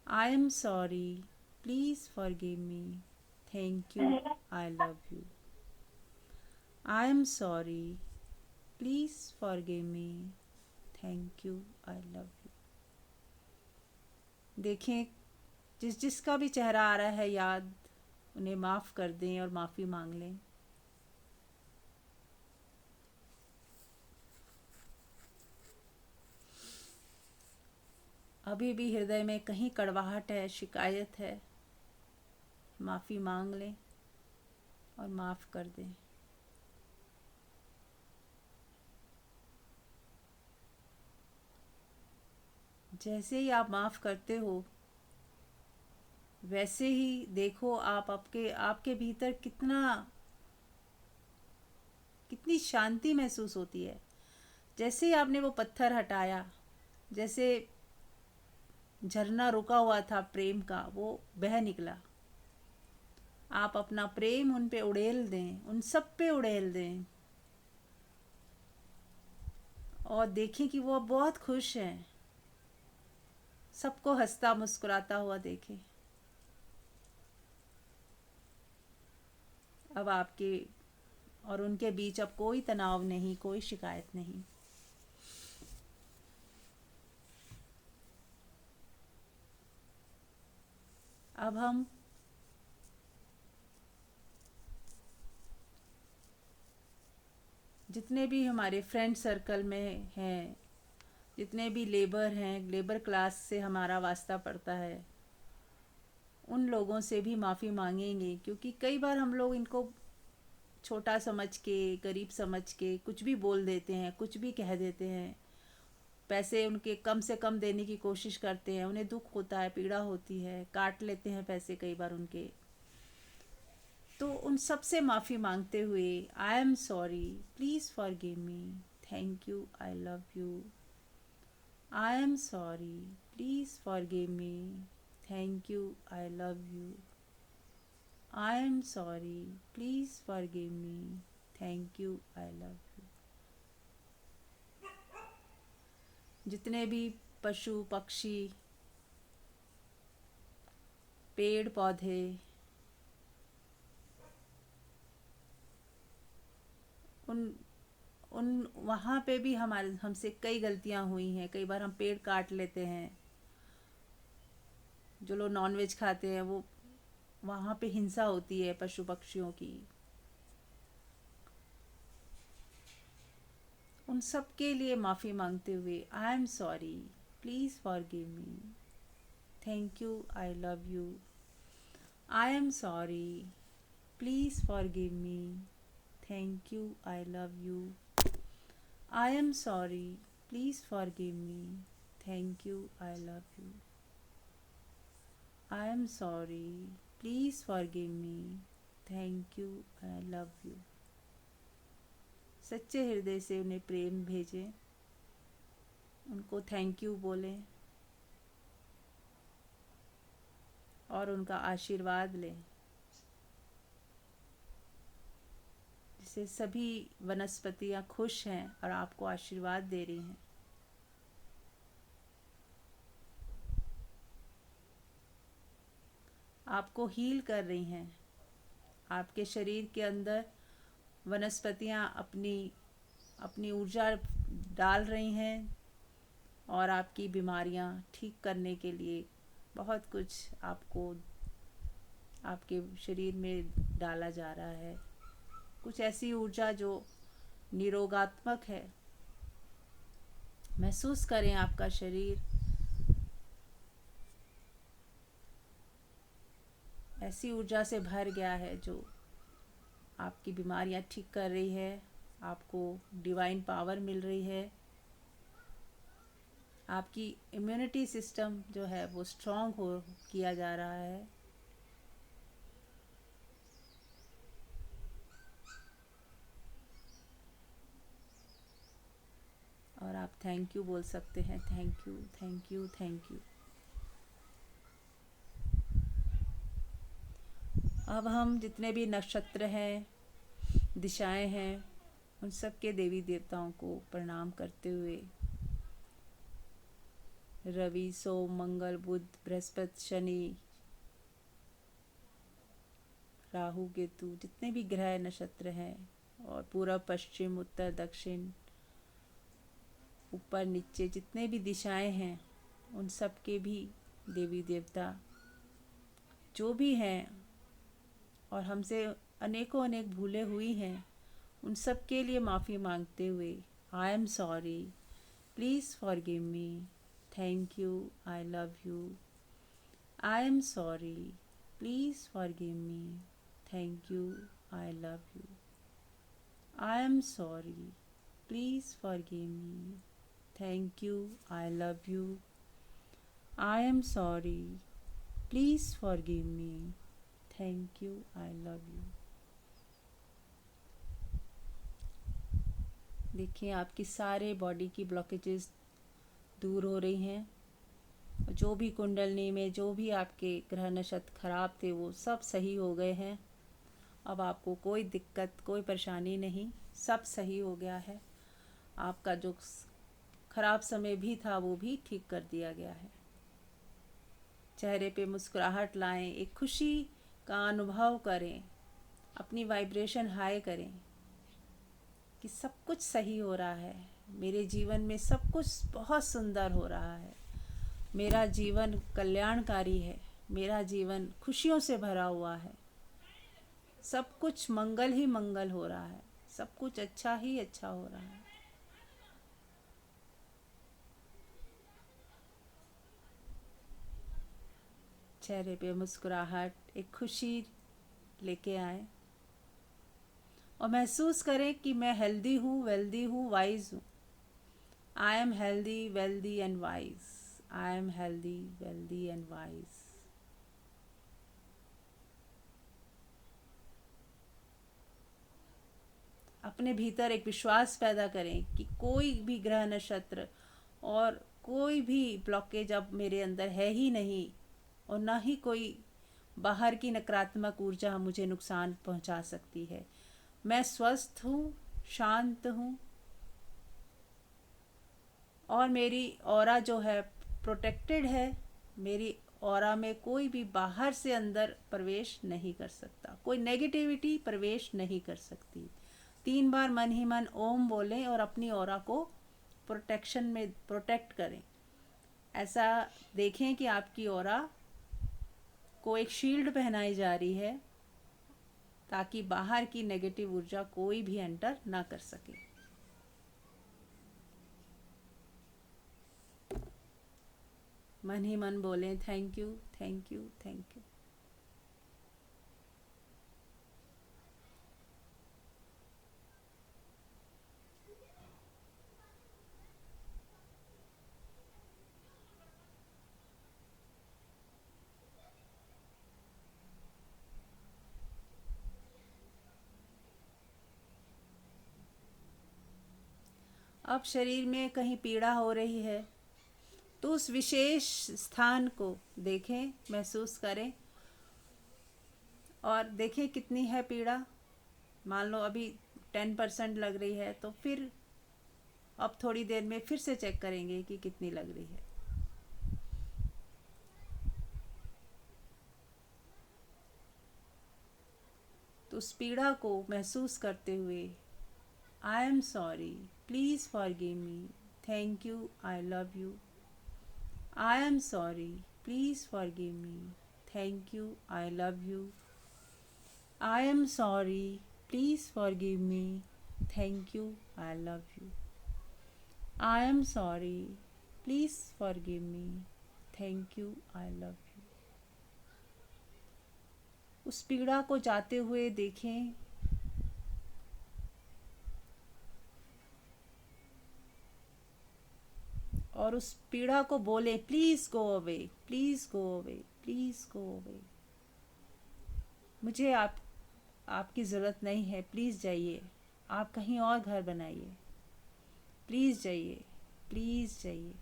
I am sorry, please forgive me, thank you, I love you. I am sorry, please forgive me, thank you, I love you. देखें, जिसका भी चेहरा आ रहा है याद, उन्हें माफ़ कर दें और माफ़ी मांग लें। अभी भी हृदय में कहीं कड़वाहट है, शिकायत है, माफ़ी मांग लें और माफ़ कर दें। जैसे ही आप माफ़ करते हो, वैसे ही देखो आप आपके भीतर कितनी शांति महसूस होती है। जैसे ही आपने वो पत्थर हटाया, जैसे झरना रुका हुआ था प्रेम का, वो बह निकला। आप अपना प्रेम उन पे उड़ेल दें, उन सब पे उड़ेल दें और देखें कि वो अब बहुत खुश हैं। सबको हंसता मुस्कुराता हुआ देखें। अब आपके और उनके बीच अब कोई तनाव नहीं, कोई शिकायत नहीं। अब हम जितने भी हमारे फ्रेंड सर्कल में हैं, जितने भी लेबर हैं, लेबर क्लास से हमारा वास्ता पड़ता है, उन लोगों से भी माफ़ी मांगेंगे। क्योंकि कई बार हम लोग इनको छोटा समझ के, गरीब समझ के कुछ भी बोल देते हैं, कुछ भी कह देते हैं। पैसे उनके कम से कम देने की कोशिश करते हैं, उन्हें दुख होता है, पीड़ा होती है, काट लेते हैं पैसे कई बार उनके। तो उन सब से माफ़ी मांगते हुए, I am sorry, please forgive me, thank you, I love you. I am sorry, please forgive me, thank you, I love you. I am sorry, please forgive me, thank you, I love you. जितने भी पशु पक्षी, पेड़ पौधे, उन उन वहाँ पे भी हमसे कई गलतियाँ हुई हैं। कई बार हम पेड़ काट लेते हैं। जो लोग नॉनवेज खाते हैं, वो वहाँ पे हिंसा होती है पशु पक्षियों की। उन सब के लिए माफ़ी मांगते हुए, I am sorry, please forgive me, thank you, I love you. I am sorry, please forgive me, thank you, I love you. I am sorry, please forgive me, thank you, I love you. I am sorry, please forgive me, thank you, I love you. सच्चे हृदय से उन्हें प्रेम भेजें, उनको thank you बोलें और उनका आशीर्वाद लें, जिससे सभी वनस्पतियाँ खुश हैं और आपको आशीर्वाद दे रही हैं। आपको हील कर रही हैं। आपके शरीर के अंदर वनस्पतियाँ अपनी ऊर्जा डाल रही हैं और आपकी बीमारियाँ ठीक करने के लिए बहुत कुछ आपको आपके शरीर में डाला जा रहा है। कुछ ऐसी ऊर्जा जो निरोगात्मक है। महसूस करें आपका शरीर ऐसी ऊर्जा से भर गया है जो आपकी बीमारियां ठीक कर रही है। आपको डिवाइन पावर मिल रही है। आपकी इम्यूनिटी सिस्टम जो है वो स्ट्रॉन्ग हो किया जा रहा है। और आप थैंक यू बोल सकते हैं, thank you, thank you, thank you. अब हम जितने भी नक्षत्र हैं, दिशाएं हैं, उन सब के देवी देवताओं को प्रणाम करते हुए रवि, सोम, मंगल, बुध, बृहस्पति, शनि, राहु, केतु, जितने भी ग्रह नक्षत्र हैं, और पूरब, पश्चिम, उत्तर, दक्षिण, ऊपर नीचे जितने भी दिशाएं हैं, उन सब के भी देवी देवता जो भी हैं और हमसे अनेकों अनेक भूले हुई हैं, उन सब के लिए माफ़ी मांगते हुए I am sorry, please forgive me, thank you, I love you, I am sorry, please forgive me, thank you, I love you, I am sorry, please forgive me, thank you, I love you, I am sorry, please forgive me, thank you, I love you. देखिए आपकी सारे body की blockages दूर हो रही हैं। जो भी कुंडलनी में जो भी आपके ग्रह नक्षत्र खराब थे वो सब सही हो गए हैं। अब आपको कोई दिक्कत, कोई परेशानी नहीं, सब सही हो गया है। आपका जो खराब समय भी था वो भी ठीक कर दिया गया है। चेहरे पे मुस्कुराहट लाएं, एक खुशी का अनुभव करें, अपनी वाइब्रेशन हाई करें कि सब कुछ सही हो रहा है, मेरे जीवन में सब कुछ बहुत सुंदर हो रहा है, मेरा जीवन कल्याणकारी है, मेरा जीवन खुशियों से भरा हुआ है, सब कुछ मंगल ही मंगल हो रहा है, सब कुछ अच्छा ही अच्छा हो रहा है। चेहरे पे मुस्कुराहट, एक खुशी लेके आए और महसूस करें कि मैं हेल्दी हूँ, वेल्दी हूँ, वाइज हूँ। I am healthy, wealthy and wise. I am healthy, wealthy and wise. अपने भीतर एक विश्वास पैदा करें कि कोई भी ग्रह नक्षत्र और कोई भी ब्लॉकेज अब मेरे अंदर है ही नहीं, और ना ही कोई बाहर की नकारात्मक ऊर्जा मुझे नुकसान पहुंचा सकती है। मैं स्वस्थ हूँ, शांत हूँ, और मेरी ऑरा जो है प्रोटेक्टेड है। मेरी ऑरा में कोई भी बाहर से अंदर प्रवेश नहीं कर सकता, कोई नेगेटिविटी प्रवेश नहीं कर सकती। 3 बार मन ही मन ओम बोलें और अपनी ऑरा को प्रोटेक्शन में प्रोटेक्ट करें। ऐसा देखें कि आपकी ऑरा को एक शील्ड पहनाई जा रही है ताकि बाहर की नेगेटिव ऊर्जा कोई भी एंटर ना कर सके। मन ही मन बोलें thank you, thank you, thank you. अब शरीर में कहीं पीड़ा हो रही है तो उस विशेष स्थान को देखें, महसूस करें और देखें कितनी है पीड़ा। मान लो अभी 10% लग रही है, तो फिर अब थोड़ी देर में फिर से चेक करेंगे कि कितनी लग रही है। तो उस पीड़ा को महसूस करते हुए I am sorry, please forgive me, thank you, I love you. I am sorry, please forgive me, thank you, I love you. I am sorry, please forgive me, thank you, I love you. I am sorry, please forgive me, thank you, I love you. उस पीड़ा को जाते हुए देखें और उस पीड़ा को बोले, please go away, please go away, please go away. मुझे आपकी ज़रूरत नहीं है, प्लीज़ जाइए, आप कहीं और घर बनाइए, प्लीज़ जाइए, प्लीज़ जाइए।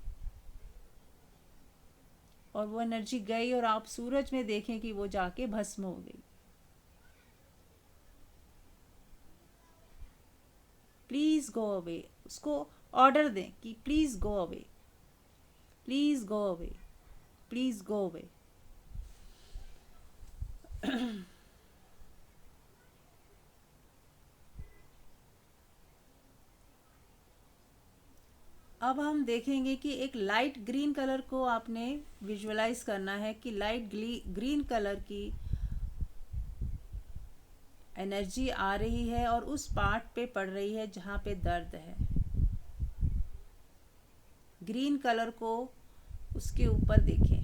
और वो एनर्जी गई और आप सूरज में देखें कि वो जाके भस्म हो गई। प्लीज़ गो अवे, उसको ऑर्डर दें कि please go away, please go away, please go away. अब हम देखेंगे कि एक लाइट ग्रीन कलर को आपने विजुअलाइज करना है कि लाइट ग्रीन कलर की एनर्जी आ रही है और उस पार्ट पे पड़ रही है जहाँ पे दर्द है। ग्रीन कलर को उसके ऊपर देखें,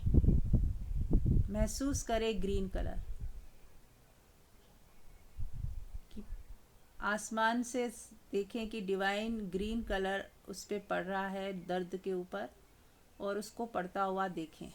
महसूस करें ग्रीन कलर कि आसमान से देखें कि डिवाइन ग्रीन कलर उस पे पड़ रहा है दर्द के ऊपर, और उसको पड़ता हुआ देखें।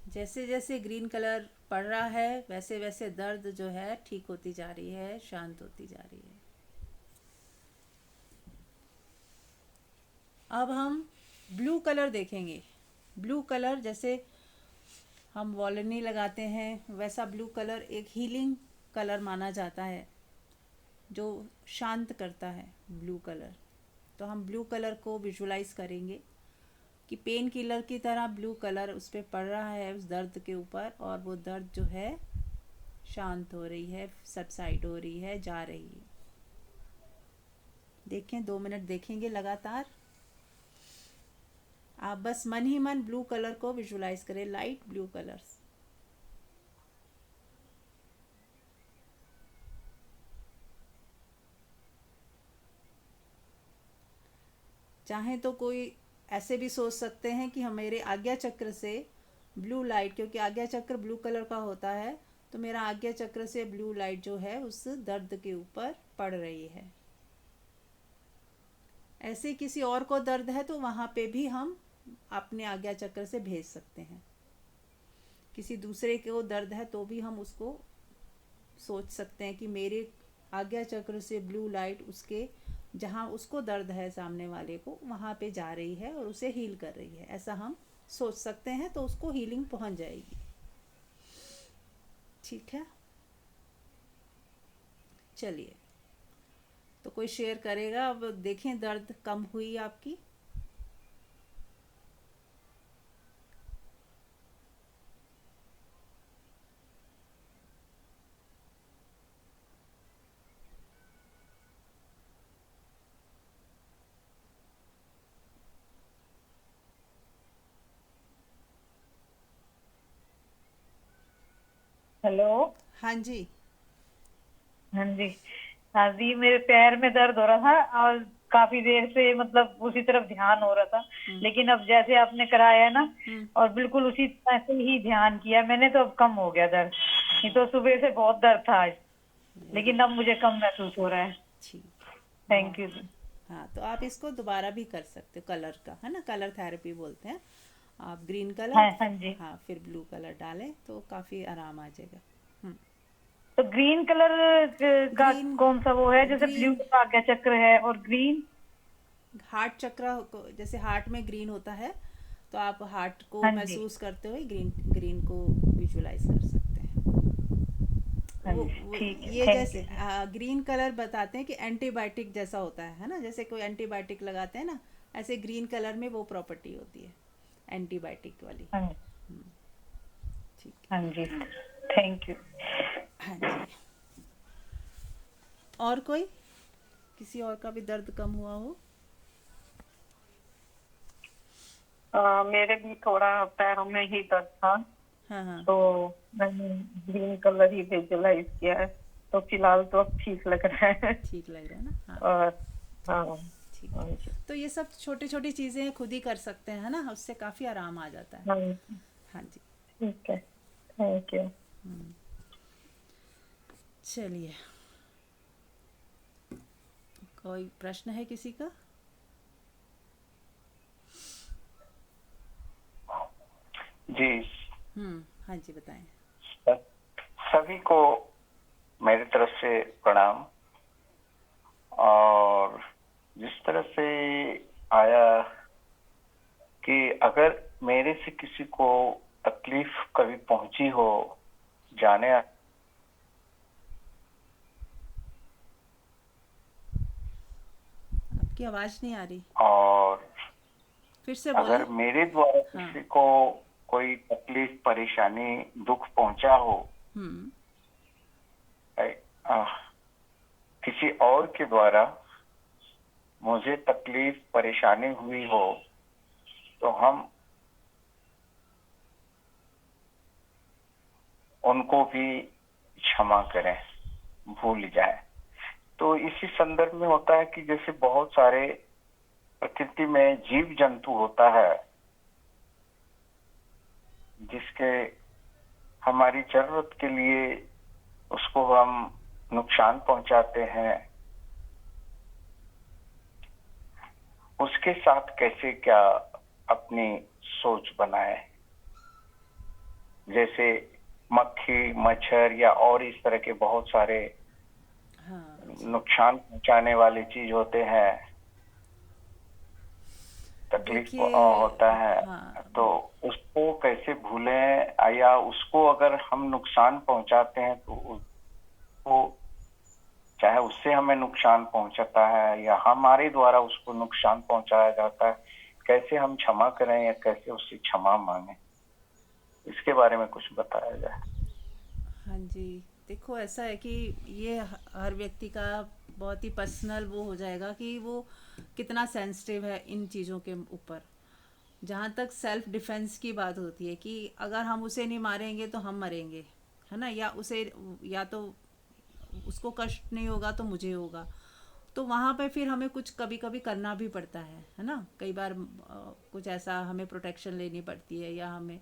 जैसे जैसे ग्रीन कलर पड़ रहा है वैसे वैसे दर्द जो है ठीक होती जा रही है, शांत होती जा रही है। अब हम ब्लू कलर देखेंगे। ब्लू कलर जैसे हम वॉलनी लगाते हैं वैसा ब्लू कलर एक हीलिंग कलर माना जाता है, जो शांत करता है ब्लू कलर। तो हम ब्लू कलर को विजुलाइज करेंगे कि पेन किलर की तरह ब्लू कलर उस पर पड़ रहा है उस दर्द के ऊपर, और वो दर्द जो है शांत हो रही है, सबसाइड हो रही है, जा रही है। देखें, 2 मिनट देखेंगे लगातार। आप बस मन ही मन ब्लू कलर को विजुलाइज करें, लाइट ब्लू कलर्स। चाहे तो कोई ऐसे भी सोच सकते हैं कि हम मेरे आज्ञा चक्र से ब्लू लाइट, क्योंकि आज्ञा चक्र ब्लू कलर का होता है, तो मेरा आज्ञा चक्र से ब्लू लाइट जो है उस दर्द के ऊपर पड़ रही है। ऐसे किसी और को दर्द है तो वहाँ पे भी हम अपने आज्ञा चक्र से भेज सकते हैं। किसी दूसरे को दर्द है तो भी हम उसको सोच सकते हैं कि मेरे आज्ञा चक्र से ब्लू लाइट उसके जहाँ उसको दर्द है सामने वाले को, वहाँ पे जा रही है और उसे हील कर रही है। ऐसा हम सोच सकते हैं तो उसको हीलिंग पहुँच जाएगी। ठीक है, चलिए, तो कोई शेयर करेगा। अब देखें दर्द कम हुई आपकी। हेलो। हाँ जी। हाँ जी। हाँ जी, मेरे पैर में दर्द हो रहा था और काफी देर से मतलब उसी तरफ ध्यान हो रहा था, लेकिन अब जैसे आपने कराया है ना, हम्म। और बिल्कुल उसी तरह से ही ध्यान किया मैंने, तो अब कम हो गया दर्द। नहीं तो सुबह से बहुत दर्द था आज, लेकिन अब मुझे कम महसूस हो रहा है। ठीक, थैंक यू। हाँ, तो आप इसको दोबारा भी कर सकते हो, कलर का है ना, कलर थेरेपी बोलते हैं। आप ग्रीन कलर, हाँ हाँ जी। हाँ, फिर ब्लू कलर डालें तो काफ़ी आराम आ जाएगा। तो ग्रीन कलर का ग्रीन, कौन सा वो है? जैसे ब्लू ग्रीन का आज्ञा चक्र है और ग्रीन। हार्ट चक्र जैसे हार्ट में ग्रीन होता है, तो आप हार्ट को हाँ जी। महसूस करते हुए ग्रीन ग्रीन को विजुलाइज कर सकते हैं। हाँ वो, जी, वो ठीक है, ये थैंक जैसे यू। ग्रीन कलर बताते हैं कि एंटीबायोटिक जैसा होता है ना, जैसे कोई एंटीबायोटिक लगाते हैं ना, ऐसे ग्रीन कलर में वो प्रॉपर्टी होती है एंटीबायोटिक वाली। हाँ जी। ठीक हाँ जी, थैंक यू। है, हाँ जी। और कोई, किसी और का भी दर्द कम हुआ हो? मेरे भी थोड़ा पैरों में ही दर्द था, हाँ हाँ। तो मैंने ग्रीन कलर ही विजुलाइज किया है। तो फिलहाल तो अब ठीक लग रहा है। ठीक लग रहा है ना? हाँ, और हाँ, ठीक हाँ है। जी, तो ये सब छोटी छोटी चीज़ें खुद ही कर सकते हैं, है ना? उससे काफ़ी आराम आ जाता है। हाँ जी, हाँ जी। ठीक है, थैंक यू। चलिए, कोई प्रश्न है किसी का? जी, हाँ जी, बताएं। सभी को मेरी तरफ से प्रणाम। और जिस तरह से आया कि अगर मेरे से किसी को तकलीफ कभी पहुंची हो जाने, आपकी आवाज़ नहीं आ रही, और फिर से अगर बोलें। मेरे द्वारा हाँ। किसी को कोई तकलीफ, परेशानी, दुख पहुंचा हो, हम्म। ऐ- आ, किसी और के द्वारा मुझे तकलीफ, परेशानी हुई हो, तो हम उनको भी क्षमा करें, भूल जाए। तो इसी संदर्भ में होता है कि जैसे बहुत सारे प्रकृति में जीव जंतु होता है जिसके हमारी जरूरत के लिए उसको हम नुकसान पहुंचाते हैं, उसके साथ कैसे क्या अपनी सोच बनाए। जैसे मक्खी, मच्छर या और इस तरह के बहुत सारे हाँ जी। नुकसान पहुंचाने वाले चीज होते हैं, तकलीफ देखिए। होता है। हाँ। तो उसको कैसे भूलें, या उसको अगर हम नुकसान पहुंचाते हैं तो उसको, चाहे उससे हमें नुकसान पहुंचाता है या हमारे द्वारा उसको नुकसान पहुंचाया जाता है, कैसे हम क्षमा करें या कैसे उससे क्षमा मांगे, इसके बारे में कुछ बताया जाए। हाँ जी। देखो, ऐसा है कि ये हर व्यक्ति का बहुत ही पर्सनल वो हो जाएगा कि वो कितना सेंसिटिव है इन चीज़ों के ऊपर। जहाँ तक सेल्फ डिफेंस की बात होती है कि अगर हम उसे नहीं मारेंगे तो हम मरेंगे, है ना? या उसे, या तो उसको कष्ट नहीं होगा तो मुझे होगा। तो वहाँ पे फिर हमें कुछ कभी कभी करना भी पड़ता है ना? कई बार कुछ ऐसा हमें प्रोटेक्शन लेनी पड़ती है, या हमें,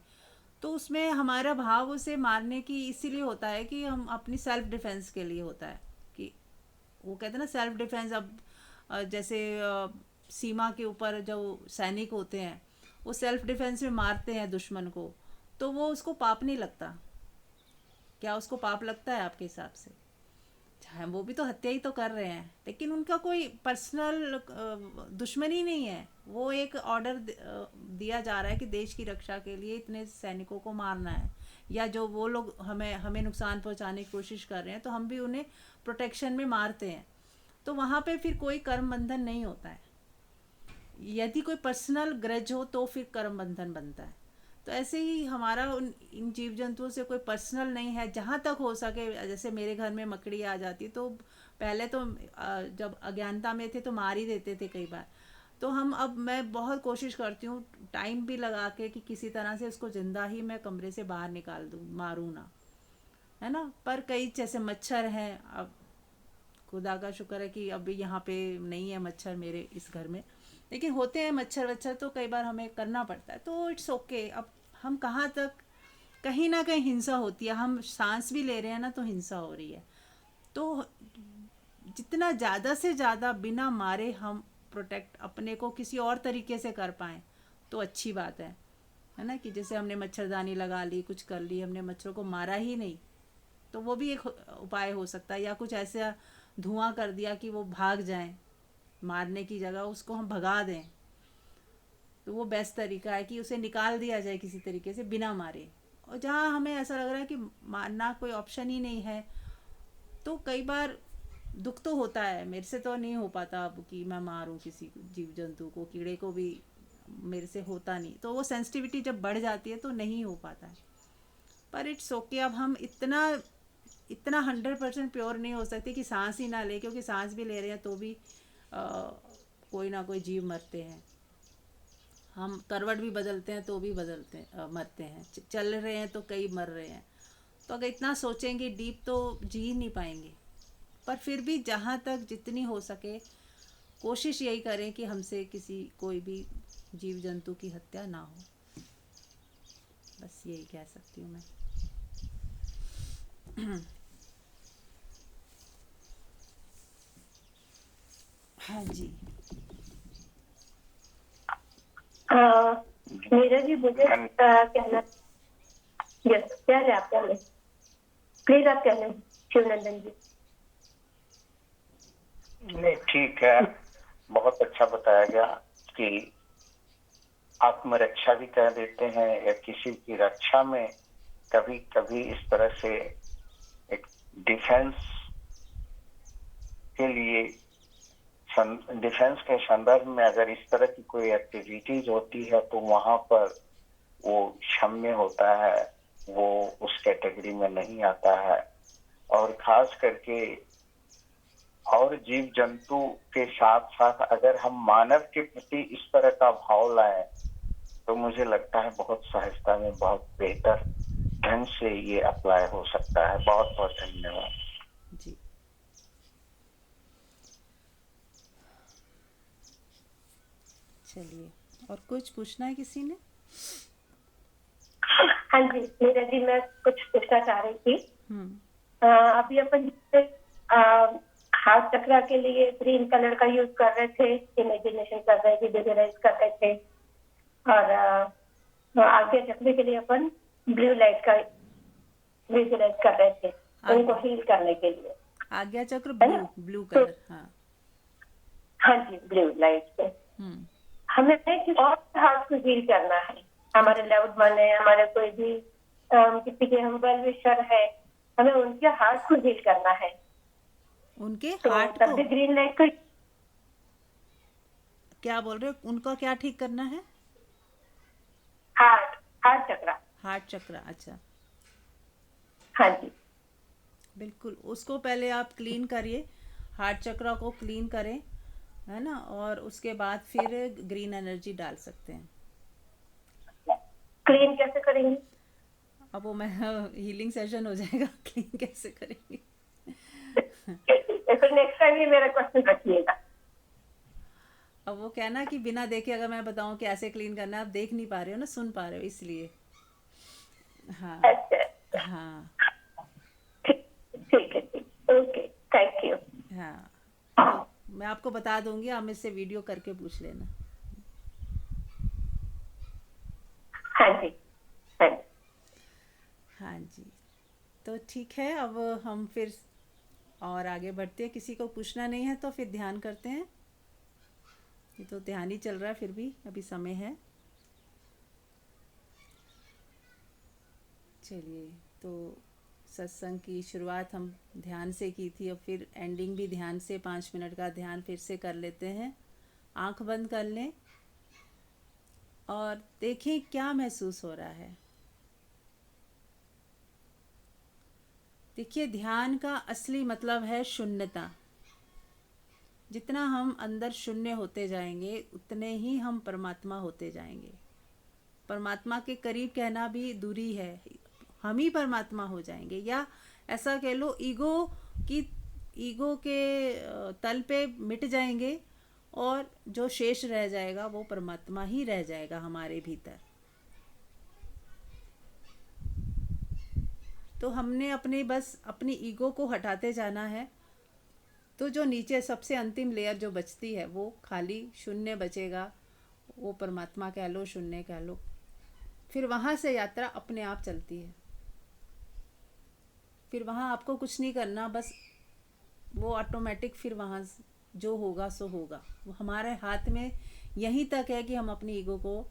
तो उसमें हमारा भाव उसे मारने की इसीलिए होता है कि हम अपनी सेल्फ डिफेंस के लिए होता है। कि वो कहते हैं ना, सेल्फ डिफेंस। अब जैसे सीमा के ऊपर जो सैनिक होते हैं, वो सेल्फ डिफेंस में मारते हैं दुश्मन को, तो वो उसको पाप नहीं लगता। क्या उसको पाप लगता है आपके हिसाब से? चाहे वो भी तो हत्या ही तो कर रहे हैं, लेकिन उनका कोई पर्सनल दुश्मनी नहीं है। वो एक ऑर्डर दिया जा रहा है कि देश की रक्षा के लिए इतने सैनिकों को मारना है, या जो वो लोग हमें हमें नुकसान पहुंचाने की कोशिश कर रहे हैं तो हम भी उन्हें प्रोटेक्शन में मारते हैं। तो वहाँ पे फिर कोई कर्म बंधन नहीं होता है। यदि कोई पर्सनल ग्रज हो तो फिर कर्म बंधन बनता है। तो ऐसे ही हमारा इन जीव जंतुओं से कोई पर्सनल नहीं है। जहाँ तक हो सके, जैसे मेरे घर में मकड़ी आ जाती तो पहले तो जब अज्ञानता में थे तो मार ही देते थे कई बार। तो अब मैं बहुत कोशिश करती हूँ, टाइम भी लगा के, कि किसी तरह से उसको ज़िंदा ही मैं कमरे से बाहर निकाल दूँ, मारूँ ना, है ना? पर कई जैसे मच्छर हैं, अब खुदा का शुक्र है कि अभी यहाँ पे नहीं है मच्छर मेरे इस घर में, लेकिन होते हैं मच्छर वच्छर, तो कई बार हमें करना पड़ता है। तो इट्स ओके। अब हम कहाँ तक, कहीं ना कहीं हिंसा होती है। हम सांस भी ले रहे हैं ना, तो हिंसा हो रही है। तो जितना ज़्यादा से ज़्यादा बिना मारे हम प्रोटेक्ट अपने को किसी और तरीके से कर पाएँ तो अच्छी बात है ना? कि जैसे हमने मच्छरदानी लगा ली, कुछ कर ली, हमने मच्छरों को मारा ही नहीं, तो वो भी एक उपाय हो सकता है। या कुछ ऐसा धुआं कर दिया कि वो भाग जाएं, मारने की जगह उसको हम भगा दें, तो वो बेस्ट तरीका है कि उसे निकाल दिया जाए किसी तरीके से बिना मारे। और जहाँ हमें ऐसा लग रहा है कि मारना कोई ऑप्शन ही नहीं है, तो कई बार दुख तो होता है। मेरे से तो नहीं हो पाता अब कि मैं मारूं किसी जीव जंतु को, कीड़े को भी मेरे से होता नहीं। तो वो सेंसिटिविटी जब बढ़ जाती है तो नहीं हो पाता है। पर इट्स ओके। अब हम इतना इतना 100% प्योर नहीं हो सकते कि सांस ही ना ले, क्योंकि सांस भी ले रहे हैं तो भी कोई ना कोई जीव मरते हैं। हम करवट भी बदलते हैं तो भी मरते हैं। चल रहे हैं तो कई मर रहे हैं। तो अगर इतना सोचेंगे डीप तो जी ही नहीं पाएंगे। पर फिर भी जहाँ तक जितनी हो सके कोशिश यही करें कि हमसे किसी कोई भी जीव जंतु की हत्या ना हो। बस यही कह सकती हूँ मैं। हाँ जी। मेरा जी मुझे कहना, यस क्या है आप कहने, प्लीज आप कहने शिवनंदन जी। नहीं ठीक है, बहुत अच्छा बताया गया कि आत्मरक्षा भी कह देते हैं या किसी की रक्षा में कभी कभी इस तरह से एक डिफेंस के लिए, डिफेंस के संदर्भ में अगर इस तरह की कोई एक्टिविटीज होती है तो वहां पर वो क्षम्य होता है, वो उस कैटेगरी में नहीं आता है। और खास करके और जीव जंतु के साथ साथ अगर हम मानव के प्रति इस तरह का भाव लाएं तो मुझे लगता है बहुत सहजता में बहुत बेहतर ढंग से ये अप्लाई हो सकता है। बहुत बहुत धन्यवाद जी। चलिए, और कुछ पूछना है किसी ने? हाँ जी मेरा जी, मैं कुछ पूछना चाह रही थी। अभी अपन हार्ट चक्रा के लिए ग्रीन कलर का यूज कर रहे थे, इमेजिनेशन कर रहे थे, विजुअलाइज कर रहे थे, और आगे चक्र के लिए अपन ब्लू लाइट का विजुअलाइज कर रहे थे उनको हील करने के लिए। आज्ञा चक्र ब्लू कलर। हाँ हाँ जी, ब्लू लाइट से हमें और हार्ट को हील करना है। हमारे लव्ड वन है, हमारे कोई भी किसी के हम वेल विशर है, हमें उनके हार्ट को हील करना है। उनके तो हार्ट तब को भी ग्रीन लाइट को, क्या बोल रहे हो? उनका क्या ठीक करना है? हार्ट चक्रा। हार्ट चक्र, अच्छा। हाँ जी बिल्कुल, उसको पहले आप क्लीन करिए, हार्ट चक्र को क्लीन करें, है ना, और उसके बाद फिर ग्रीन एनर्जी डाल सकते हैं। क्लीन कैसे करेंगे? अब वो मैं हीलिंग सेशन हो जाएगा, क्लीन कैसे करेंगे? फिर नेक्स्ट टाइम ये मेरा क्वेश्चन रखिएगा। अब वो क्या ना कि बिना देखे अगर मैं बताऊं कि ऐसे क्लीन करना है, आप देख नहीं पा रहे हो ना, सुन पा रहे हो, इसलिए। हाँ अच्छा हाँ ठीक है, ओके, थैंक यू। हाँ, तो मैं आपको बता दूंगी, आप मुझसे वीडियो करके पूछ लेना। हाँ जी हाँ जी हाँ जी, तो ठीक है, अब हम फिर और आगे बढ़ते हैं। किसी को पूछना नहीं है तो फिर ध्यान करते हैं। ये तो ध्यान ही चल रहा है, फिर भी अभी समय है। चलिए, तो सत्संग की शुरुआत हम ध्यान से की थी, अब फिर एंडिंग भी ध्यान से, 5 मिनट का ध्यान फिर से कर लेते हैं। आंख बंद कर लें और देखें क्या महसूस हो रहा है। देखिए, ध्यान का असली मतलब है शून्यता। जितना हम अंदर शून्य होते जाएंगे उतने ही हम परमात्मा होते जाएंगे। परमात्मा के करीब कहना भी दूरी है, हम ही परमात्मा हो जाएंगे, या ऐसा कह लो ईगो के तल पे मिट जाएंगे और जो शेष रह जाएगा वो परमात्मा ही रह जाएगा हमारे भीतर। तो हमने बस अपनी ईगो को हटाते जाना है, तो जो नीचे सबसे अंतिम लेयर जो बचती है वो खाली शून्य बचेगा, वो परमात्मा कह लो, शून्य कह लो। फिर वहाँ से यात्रा अपने आप चलती है। फिर वहाँ आपको कुछ नहीं करना, बस वो ऑटोमेटिक फिर वहाँ जो होगा सो होगा। वो हमारे हाथ में यहीं तक है कि हम अपनी ईगो को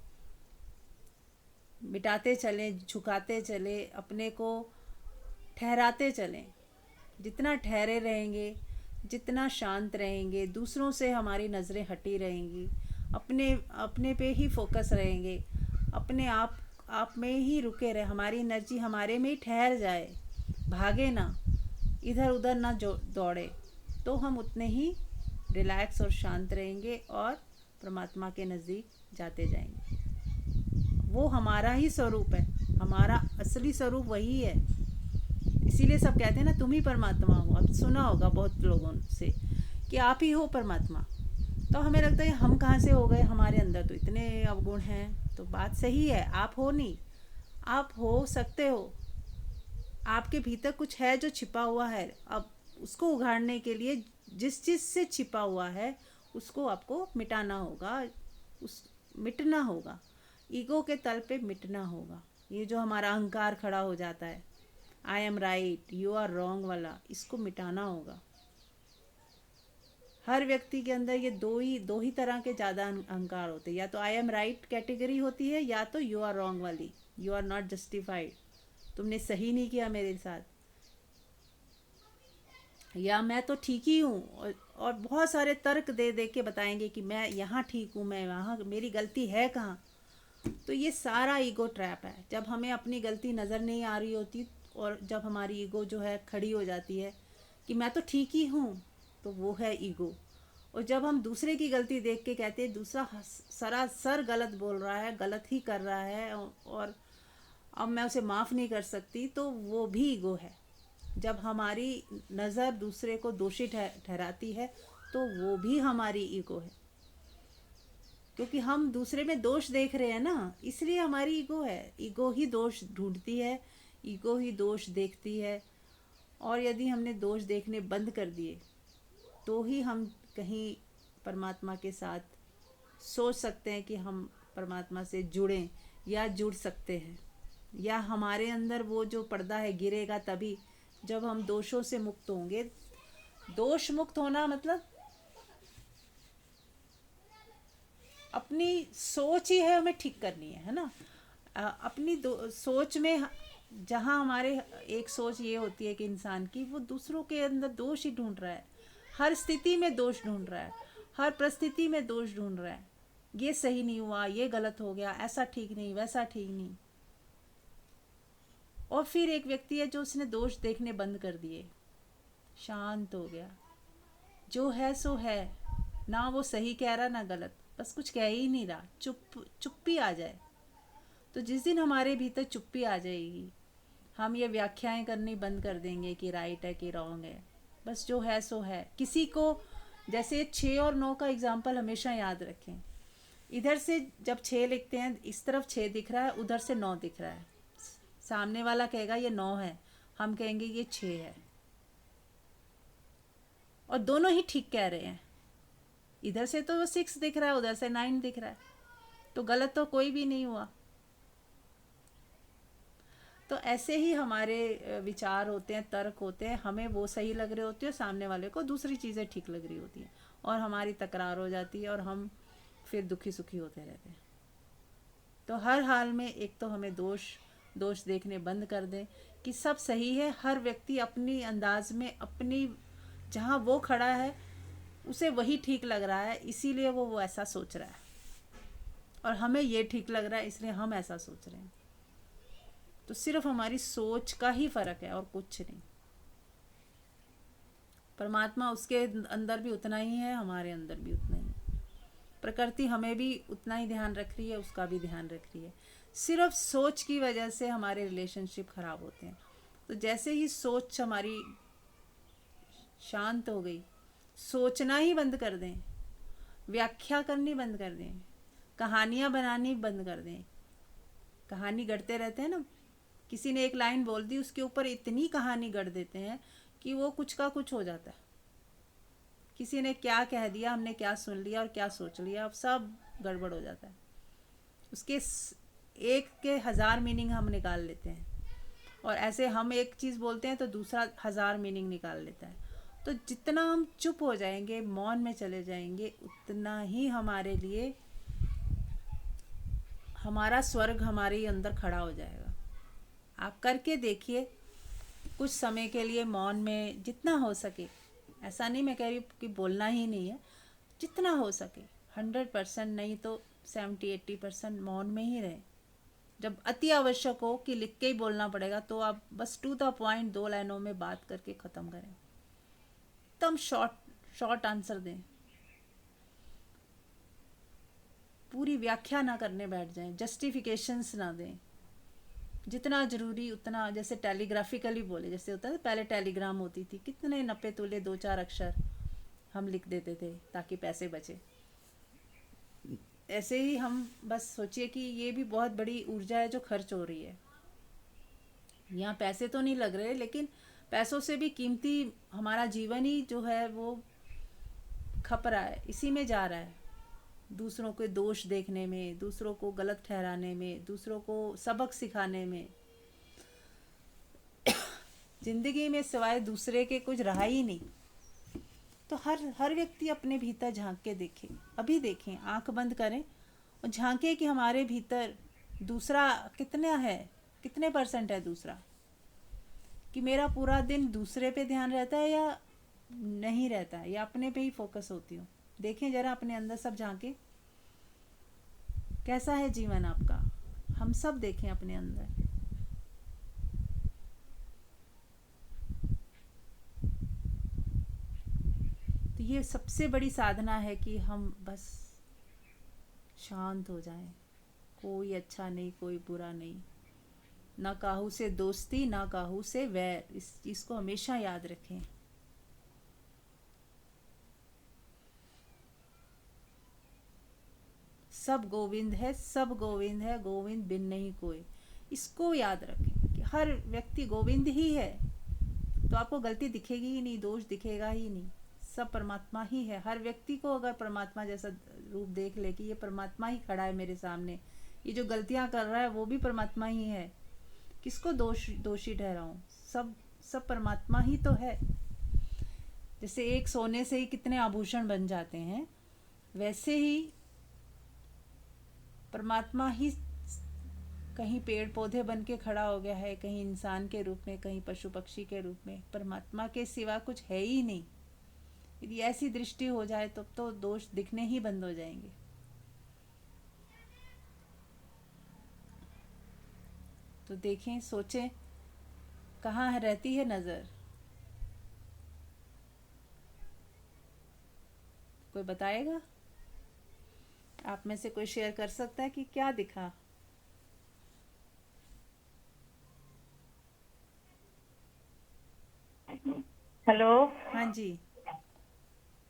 मिटाते चलें, झुकाते चलें, अपने को ठहराते चलें। जितना ठहरे रहेंगे, जितना शांत रहेंगे, दूसरों से हमारी नज़रें हटी रहेंगी, अपने पे ही फोकस रहेंगे, अपने आप में ही रुके रहे, हमारी एनर्जी हमारे में ही ठहर जाए, भागे ना, इधर उधर ना दौड़े, तो हम उतने ही रिलैक्स और शांत रहेंगे और परमात्मा के नज़दीक जाते जाएंगे। वो हमारा ही स्वरूप है, हमारा असली स्वरूप वही है। इसीलिए सब कहते हैं ना तुम ही परमात्मा हो। अब सुना होगा बहुत लोगों से कि आप ही हो परमात्मा। तो हमें लगता है हम कहाँ से हो गए, हमारे अंदर तो इतने अवगुण हैं। तो बात सही है, आप हो नहीं, आप हो सकते हो। आपके भीतर कुछ है जो छिपा हुआ है। अब उसको उघाड़ने के लिए जिस चीज़ से छिपा हुआ है उसको आपको मिटाना होगा, उस मिटना होगा। ईगो के तल पे मिटना होगा। ये जो हमारा अहंकार खड़ा हो जाता है, I am right you are wrong वाला, इसको मिटाना होगा। हर व्यक्ति के अंदर ये दो ही तरह के ज़्यादा अहंकार होते हैं। या तो आई एम राइट कैटेगरी होती है, या तो यू आर रॉन्ग वाली, यू आर नॉट जस्टिफाइड, तुमने सही नहीं किया मेरे साथ, या मैं तो ठीक ही हूँ। और बहुत सारे तर्क दे दे के बताएंगे कि मैं यहाँ ठीक हूँ, मैं वहाँ, मेरी गलती है कहाँ। तो ये सारा ईगो ट्रैप है। जब हमें अपनी गलती नज़र नहीं आ रही होती और जब हमारी ईगो जो है खड़ी हो जाती है कि मैं तो ठीक ही हूँ, तो वो है ईगो। और जब हम दूसरे की गलती देख के कहते हैं दूसरा सरासर गलत बोल रहा है, गलत ही कर रहा है और अब मैं उसे माफ़ नहीं कर सकती, तो वो भी ईगो है। जब हमारी नज़र दूसरे को दोषी ठहराती है तो वो भी हमारी ईगो है, क्योंकि हम दूसरे में दोष देख रहे हैं ना, इसलिए हमारी ईगो है। ईगो ही दोष ढूंढती है, ईगो ही दोष देखती है। और यदि हमने दोष देखने बंद कर दिए तो ही हम कहीं परमात्मा के साथ सोच सकते हैं कि हम परमात्मा से जुड़ें या जुड़ सकते हैं। या हमारे अंदर वो जो पर्दा है गिरेगा तभी जब हम दोषों से मुक्त होंगे। दोष मुक्त होना मतलब अपनी सोच ही है, हमें ठीक करनी है ना। अपनी सोच में जहाँ हमारे एक सोच ये होती है कि इंसान की वो दूसरों के अंदर दोष ही ढूंढ रहा है, हर स्थिति में दोष ढूंढ रहा है, हर परिस्थिति में दोष ढूंढ रहा है। ये सही नहीं हुआ, ये गलत हो गया, ऐसा ठीक नहीं, वैसा ठीक नहीं। और फिर एक व्यक्ति है जो उसने दोष देखने बंद कर दिए, शांत हो गया, जो है सो है, ना वो सही कह रहा ना गलत, बस कुछ कह ही नहीं रहा, चुप्पी आ जाए। तो जिस दिन हमारे भीतर चुप्पी आ जाएगी, हम ये व्याख्याएं करनी बंद कर देंगे कि राइट है कि रॉन्ग है, बस जो है सो है। किसी को जैसे 6 और 9 का एग्जाम्पल हमेशा याद रखें। इधर से जब 6 लिखते हैं, इस तरफ 6 दिख रहा है, उधर से 9 दिख रहा है। सामने वाला कहेगा ये 9 है, हम कहेंगे ये 6 है, और दोनों ही ठीक कह रहे हैं। इधर से तो 6 दिख रहा है, उधर से 9 दिख रहा है, तो गलत तो कोई भी नहीं हुआ। तो ऐसे ही हमारे विचार होते हैं, तर्क होते हैं, हमें वो सही लग रहे होते हैं, सामने वाले को दूसरी चीज़ें ठीक लग रही होती हैं, और हमारी तकरार हो जाती है और हम फिर दुखी सुखी होते रहते हैं। तो हर हाल में एक तो हमें दोष देखने बंद कर दें कि सब सही है। हर व्यक्ति अपनी अंदाज में, अपनी जहाँ वो खड़ा है उसे वही ठीक लग रहा है, इसीलिए वो ऐसा सोच रहा है, और हमें ये ठीक लग रहा है इसलिए हम ऐसा सोच रहे हैं। तो सिर्फ हमारी सोच का ही फर्क है और कुछ नहीं। परमात्मा उसके अंदर भी उतना ही है, हमारे अंदर भी उतना ही है। प्रकृति हमें भी उतना ही ध्यान रख रही है, उसका भी ध्यान रख रही है। सिर्फ सोच की वजह से हमारे रिलेशनशिप खराब होते हैं। तो जैसे ही सोच हमारी शांत हो गई, सोचना ही बंद कर दें, व्याख्या करनी बंद कर दें, कहानियाँ बनानी बंद कर दें। कहानी गढ़ते रहते हैं ना, किसी ने एक लाइन बोल दी, उसके ऊपर इतनी कहानी गढ़ देते हैं कि वो कुछ का कुछ हो जाता है। किसी ने क्या कह दिया, हमने क्या सुन लिया और क्या सोच लिया, अब सब गड़बड़ हो जाता है। उसके एक के 1000 मीनिंग हम निकाल लेते हैं, और ऐसे हम एक चीज़ बोलते हैं तो दूसरा 1000 मीनिंग निकाल लेता है। तो जितना हम चुप हो जाएंगे, मौन में चले जाएंगे, उतना ही हमारे लिए हमारा स्वर्ग हमारे अंदर खड़ा हो जाएगा। आप करके देखिए कुछ समय के लिए मौन में, जितना हो सके। ऐसा नहीं मैं कह रही कि बोलना ही नहीं है, जितना हो सके, 100% नहीं तो 70-80% मौन में ही रहें। जब अति आवश्यक हो कि लिख के ही बोलना पड़ेगा, तो आप बस टू द पॉइंट 2 लाइनों में बात करके ख़त्म करें। एकदम शॉर्ट आंसर दें, पूरी व्याख्या ना करने बैठ जाएं, जस्टिफिकेशंस ना दें। जितना ज़रूरी उतना, जैसे टेलीग्राफिकली बोले, जैसे होता है पहले टेलीग्राम होती थी, कितने नपे तुले 2-4 अक्षर हम लिख देते थे ताकि पैसे बचे। ऐसे ही हम बस सोचिए कि ये भी बहुत बड़ी ऊर्जा है जो खर्च हो रही है। यहाँ पैसे तो नहीं लग रहे, लेकिन पैसों से भी कीमती हमारा जीवन ही जो है वो खप रहा है, इसी में जा रहा है। दूसरों के दोष देखने में, दूसरों को गलत ठहराने में, दूसरों को सबक सिखाने में। जिंदगी में सिवाय दूसरे के कुछ रहा ही नहीं। तो हर व्यक्ति अपने भीतर झांक के देखे, अभी देखें, आंख बंद करें और झांके कि हमारे भीतर दूसरा कितना है, कितने % है दूसरा, कि मेरा पूरा दिन दूसरे पे ध्यान रहता है या नहीं रहता है, या अपने पे ही फोकस होती हूँ। देखें जरा अपने अंदर, सब झांके, कैसा है जीवन आपका, हम सब देखें अपने अंदर। तो ये सबसे बड़ी साधना है कि हम बस शांत हो जाएं। कोई अच्छा नहीं, कोई बुरा नहीं, ना काहू से दोस्ती, ना काहू से वैर। इस चीज़ को हमेशा याद रखें। सब गोविंद है, सब गोविंद है, गोविंद बिन नहीं कोई। इसको याद रखें कि हर व्यक्ति गोविंद ही है, तो आपको गलती दिखेगी ही नहीं, दोष दिखेगा ही नहीं। सब परमात्मा ही है। हर व्यक्ति को अगर परमात्मा जैसा रूप देख ले कि ये परमात्मा ही खड़ा है मेरे सामने, ये जो गलतियां कर रहा है वो भी परमात्मा ही है, किसको दोषी ठहराऊं? सब परमात्मा ही तो है। जैसे एक सोने से ही कितने आभूषण बन जाते हैं, वैसे ही परमात्मा ही कहीं पेड़ पौधे बन के खड़ा हो गया है, कहीं इंसान के रूप में, कहीं पशु पक्षी के रूप में। परमात्मा के सिवा कुछ है ही नहीं। यदि ऐसी दृष्टि हो जाए तो दोष दिखने ही बंद हो जाएंगे। तो देखें, सोचें, कहाँ रहती है नजर? कोई बताएगा? आप में से कोई शेयर कर सकता है कि क्या दिखा? हेलो। हाँ जी।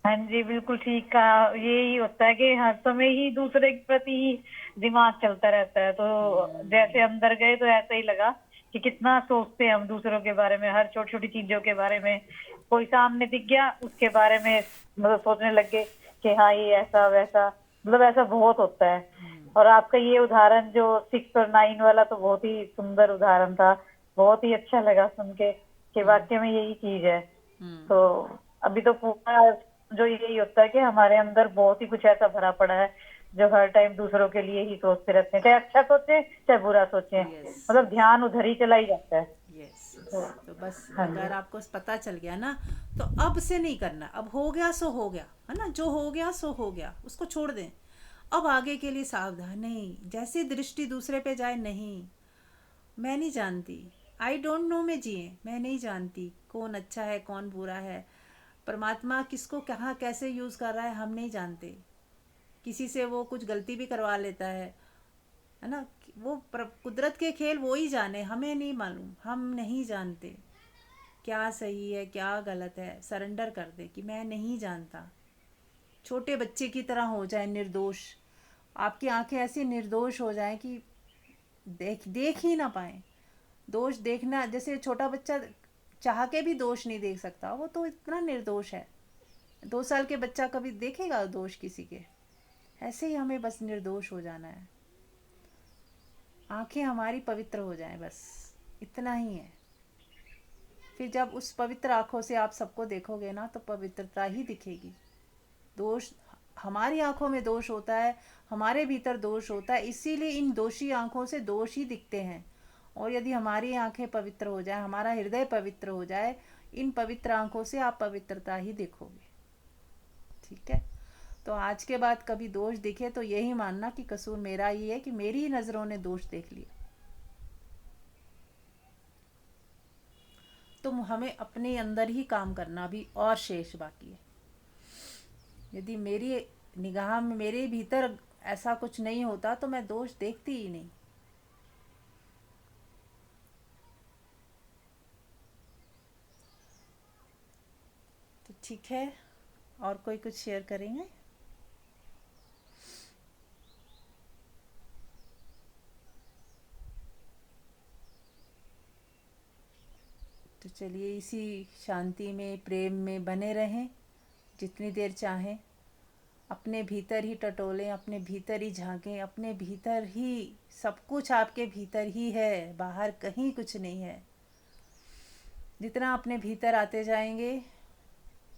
हाँ जी, बिल्कुल ठीक कहा। यही होता है कि हर समय ही दूसरे के प्रति ही दिमाग चलता रहता है। तो जैसे अंदर गए तो ऐसा ही लगा कि कितना सोचते हैं हम दूसरों के बारे में, हर छोटी छोटी चीजों के बारे में। कोई सामने दिख गया, उसके बारे में मतलब सोचने लग गए कि हाँ ये ऐसा वैसा, मतलब ऐसा बहुत होता है। और आपका ये उदाहरण जो 6 और 9 वाला तो बहुत ही सुंदर उदाहरण था। बहुत ही अच्छा लगा सुन के कि वाकई में यही चीज है। तो अभी तो पूरा जो यही होता है कि हमारे अंदर बहुत ही कुछ ऐसा भरा पड़ा है जो हर टाइम दूसरों के लिए ही सोचते रहते हैं, चाहे अच्छा सोचे चाहे बुरा सोचे। मतलब ध्यान उधर ही चला ही जाता है। तो बस अगर आपको पता चल गया ना, तो अब से नहीं करना। अब हो गया सो हो गया, है ना, जो हो गया सो हो गया, उसको छोड़ दें। अब आगे के लिए सावधान। नहीं, जैसी दृष्टि दूसरे पे जाए, नहीं, मैं नहीं जानती, आई डोंट नो में जिए, मैं नहीं जानती कौन अच्छा है कौन बुरा है। परमात्मा किसको कहाँ कैसे यूज़ कर रहा है हम नहीं जानते। किसी से वो कुछ गलती भी करवा लेता है ना। वो कुदरत के खेल वो ही जाने, हमें नहीं मालूम, हम नहीं जानते क्या सही है क्या गलत है। सरेंडर कर दे कि मैं नहीं जानता। छोटे बच्चे की तरह हो जाए, निर्दोष। आपकी आंखें ऐसी निर्दोष हो जाएं कि देख ही ना पाए। दोष देखना, जैसे छोटा बच्चा चाह के भी दोष नहीं देख सकता, वो तो इतना निर्दोष है। 2 साल के बच्चा कभी देखेगा दोष किसी के? ऐसे ही हमें बस निर्दोष हो जाना है। आंखें हमारी पवित्र हो जाएं, बस इतना ही है। फिर जब उस पवित्र आंखों से आप सबको देखोगे ना, तो पवित्रता ही दिखेगी। दोष, हमारी आंखों में दोष होता है, हमारे भीतर दोष होता है, इसीलिए इन दोषी आंखों से दोष ही दिखते हैं। और यदि हमारी आंखें पवित्र हो जाए, हमारा हृदय पवित्र हो जाए, इन पवित्र आंखों से आप पवित्रता ही देखोगे। ठीक है? तो आज के बाद कभी दोष दिखे तो यही मानना कि कसूर मेरा ही है, कि मेरी ही नज़रों ने दोष देख लिया। तो हमें अपने अंदर ही काम करना भी और शेष बाकी है। यदि मेरी निगाह में, मेरे भीतर ऐसा कुछ नहीं होता तो मैं दोष देखती ही नहीं। ठीक है, और कोई कुछ शेयर करेंगे? तो चलिए इसी शांति में, प्रेम में बने रहें जितनी देर चाहें। अपने भीतर ही टटोलें, अपने भीतर ही झांकें, अपने भीतर ही सब कुछ आपके भीतर ही है, बाहर कहीं कुछ नहीं है। जितना अपने भीतर आते जाएंगे,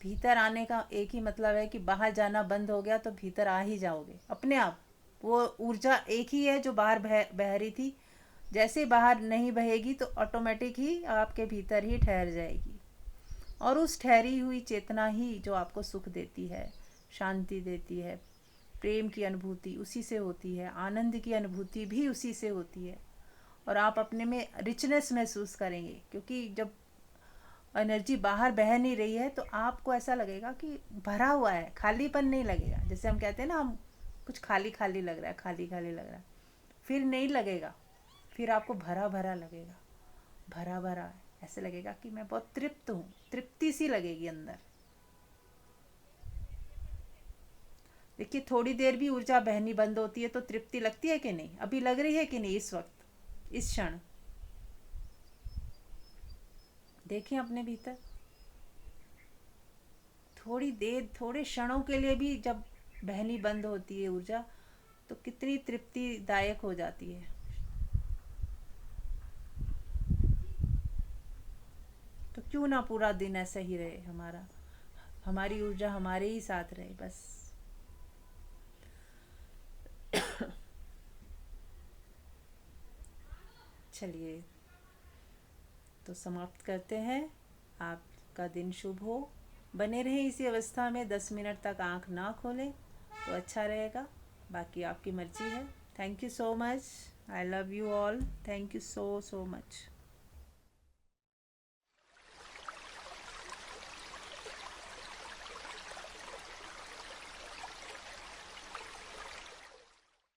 भीतर आने का एक ही मतलब है कि बाहर जाना बंद हो गया तो भीतर आ ही जाओगे अपने आप। वो ऊर्जा एक ही है जो बाहर बह रही थी, जैसे बाहर नहीं बहेगी तो ऑटोमेटिक ही आपके भीतर ही ठहर जाएगी। और उस ठहरी हुई चेतना ही जो आपको सुख देती है, शांति देती है, प्रेम की अनुभूति उसी से होती है, आनंद की अनुभूति भी उसी से होती है। और आप अपने में रिचनेस महसूस करेंगे, क्योंकि जब एनर्जी बाहर बह नहीं रही है तो आपको ऐसा लगेगा कि भरा हुआ है, खालीपन नहीं लगेगा। जैसे हम कहते हैं ना, हम कुछ खाली खाली लग रहा है, खाली खाली लग रहा है, फिर नहीं लगेगा, फिर आपको भरा भरा लगेगा, भरा भरा है, ऐसे लगेगा कि मैं बहुत तृप्त हूँ, तृप्ति सी लगेगी अंदर। देखिए थोड़ी देर भी ऊर्जा बहनी बंद होती है तो तृप्ति लगती है कि नहीं? अभी लग रही है कि नहीं? इस वक्त, इस क्षण देखें अपने भीतर, थोड़ी देर, थोड़े क्षणों के लिए भी जब बहनी बंद होती है ऊर्जा तो कितनी तृप्तिदायक हो जाती है। तो क्यों ना पूरा दिन ऐसा ही रहे हमारा, हमारी ऊर्जा हमारे ही साथ रहे बस। चलिए तो समाप्त करते हैं। आपका दिन शुभ हो, बने रहें इसी अवस्था में, 10 मिनट तक आंख ना खोलें तो अच्छा रहेगा, बाकी आपकी मर्जी है। Thank you so much, I love you all, thank you so much.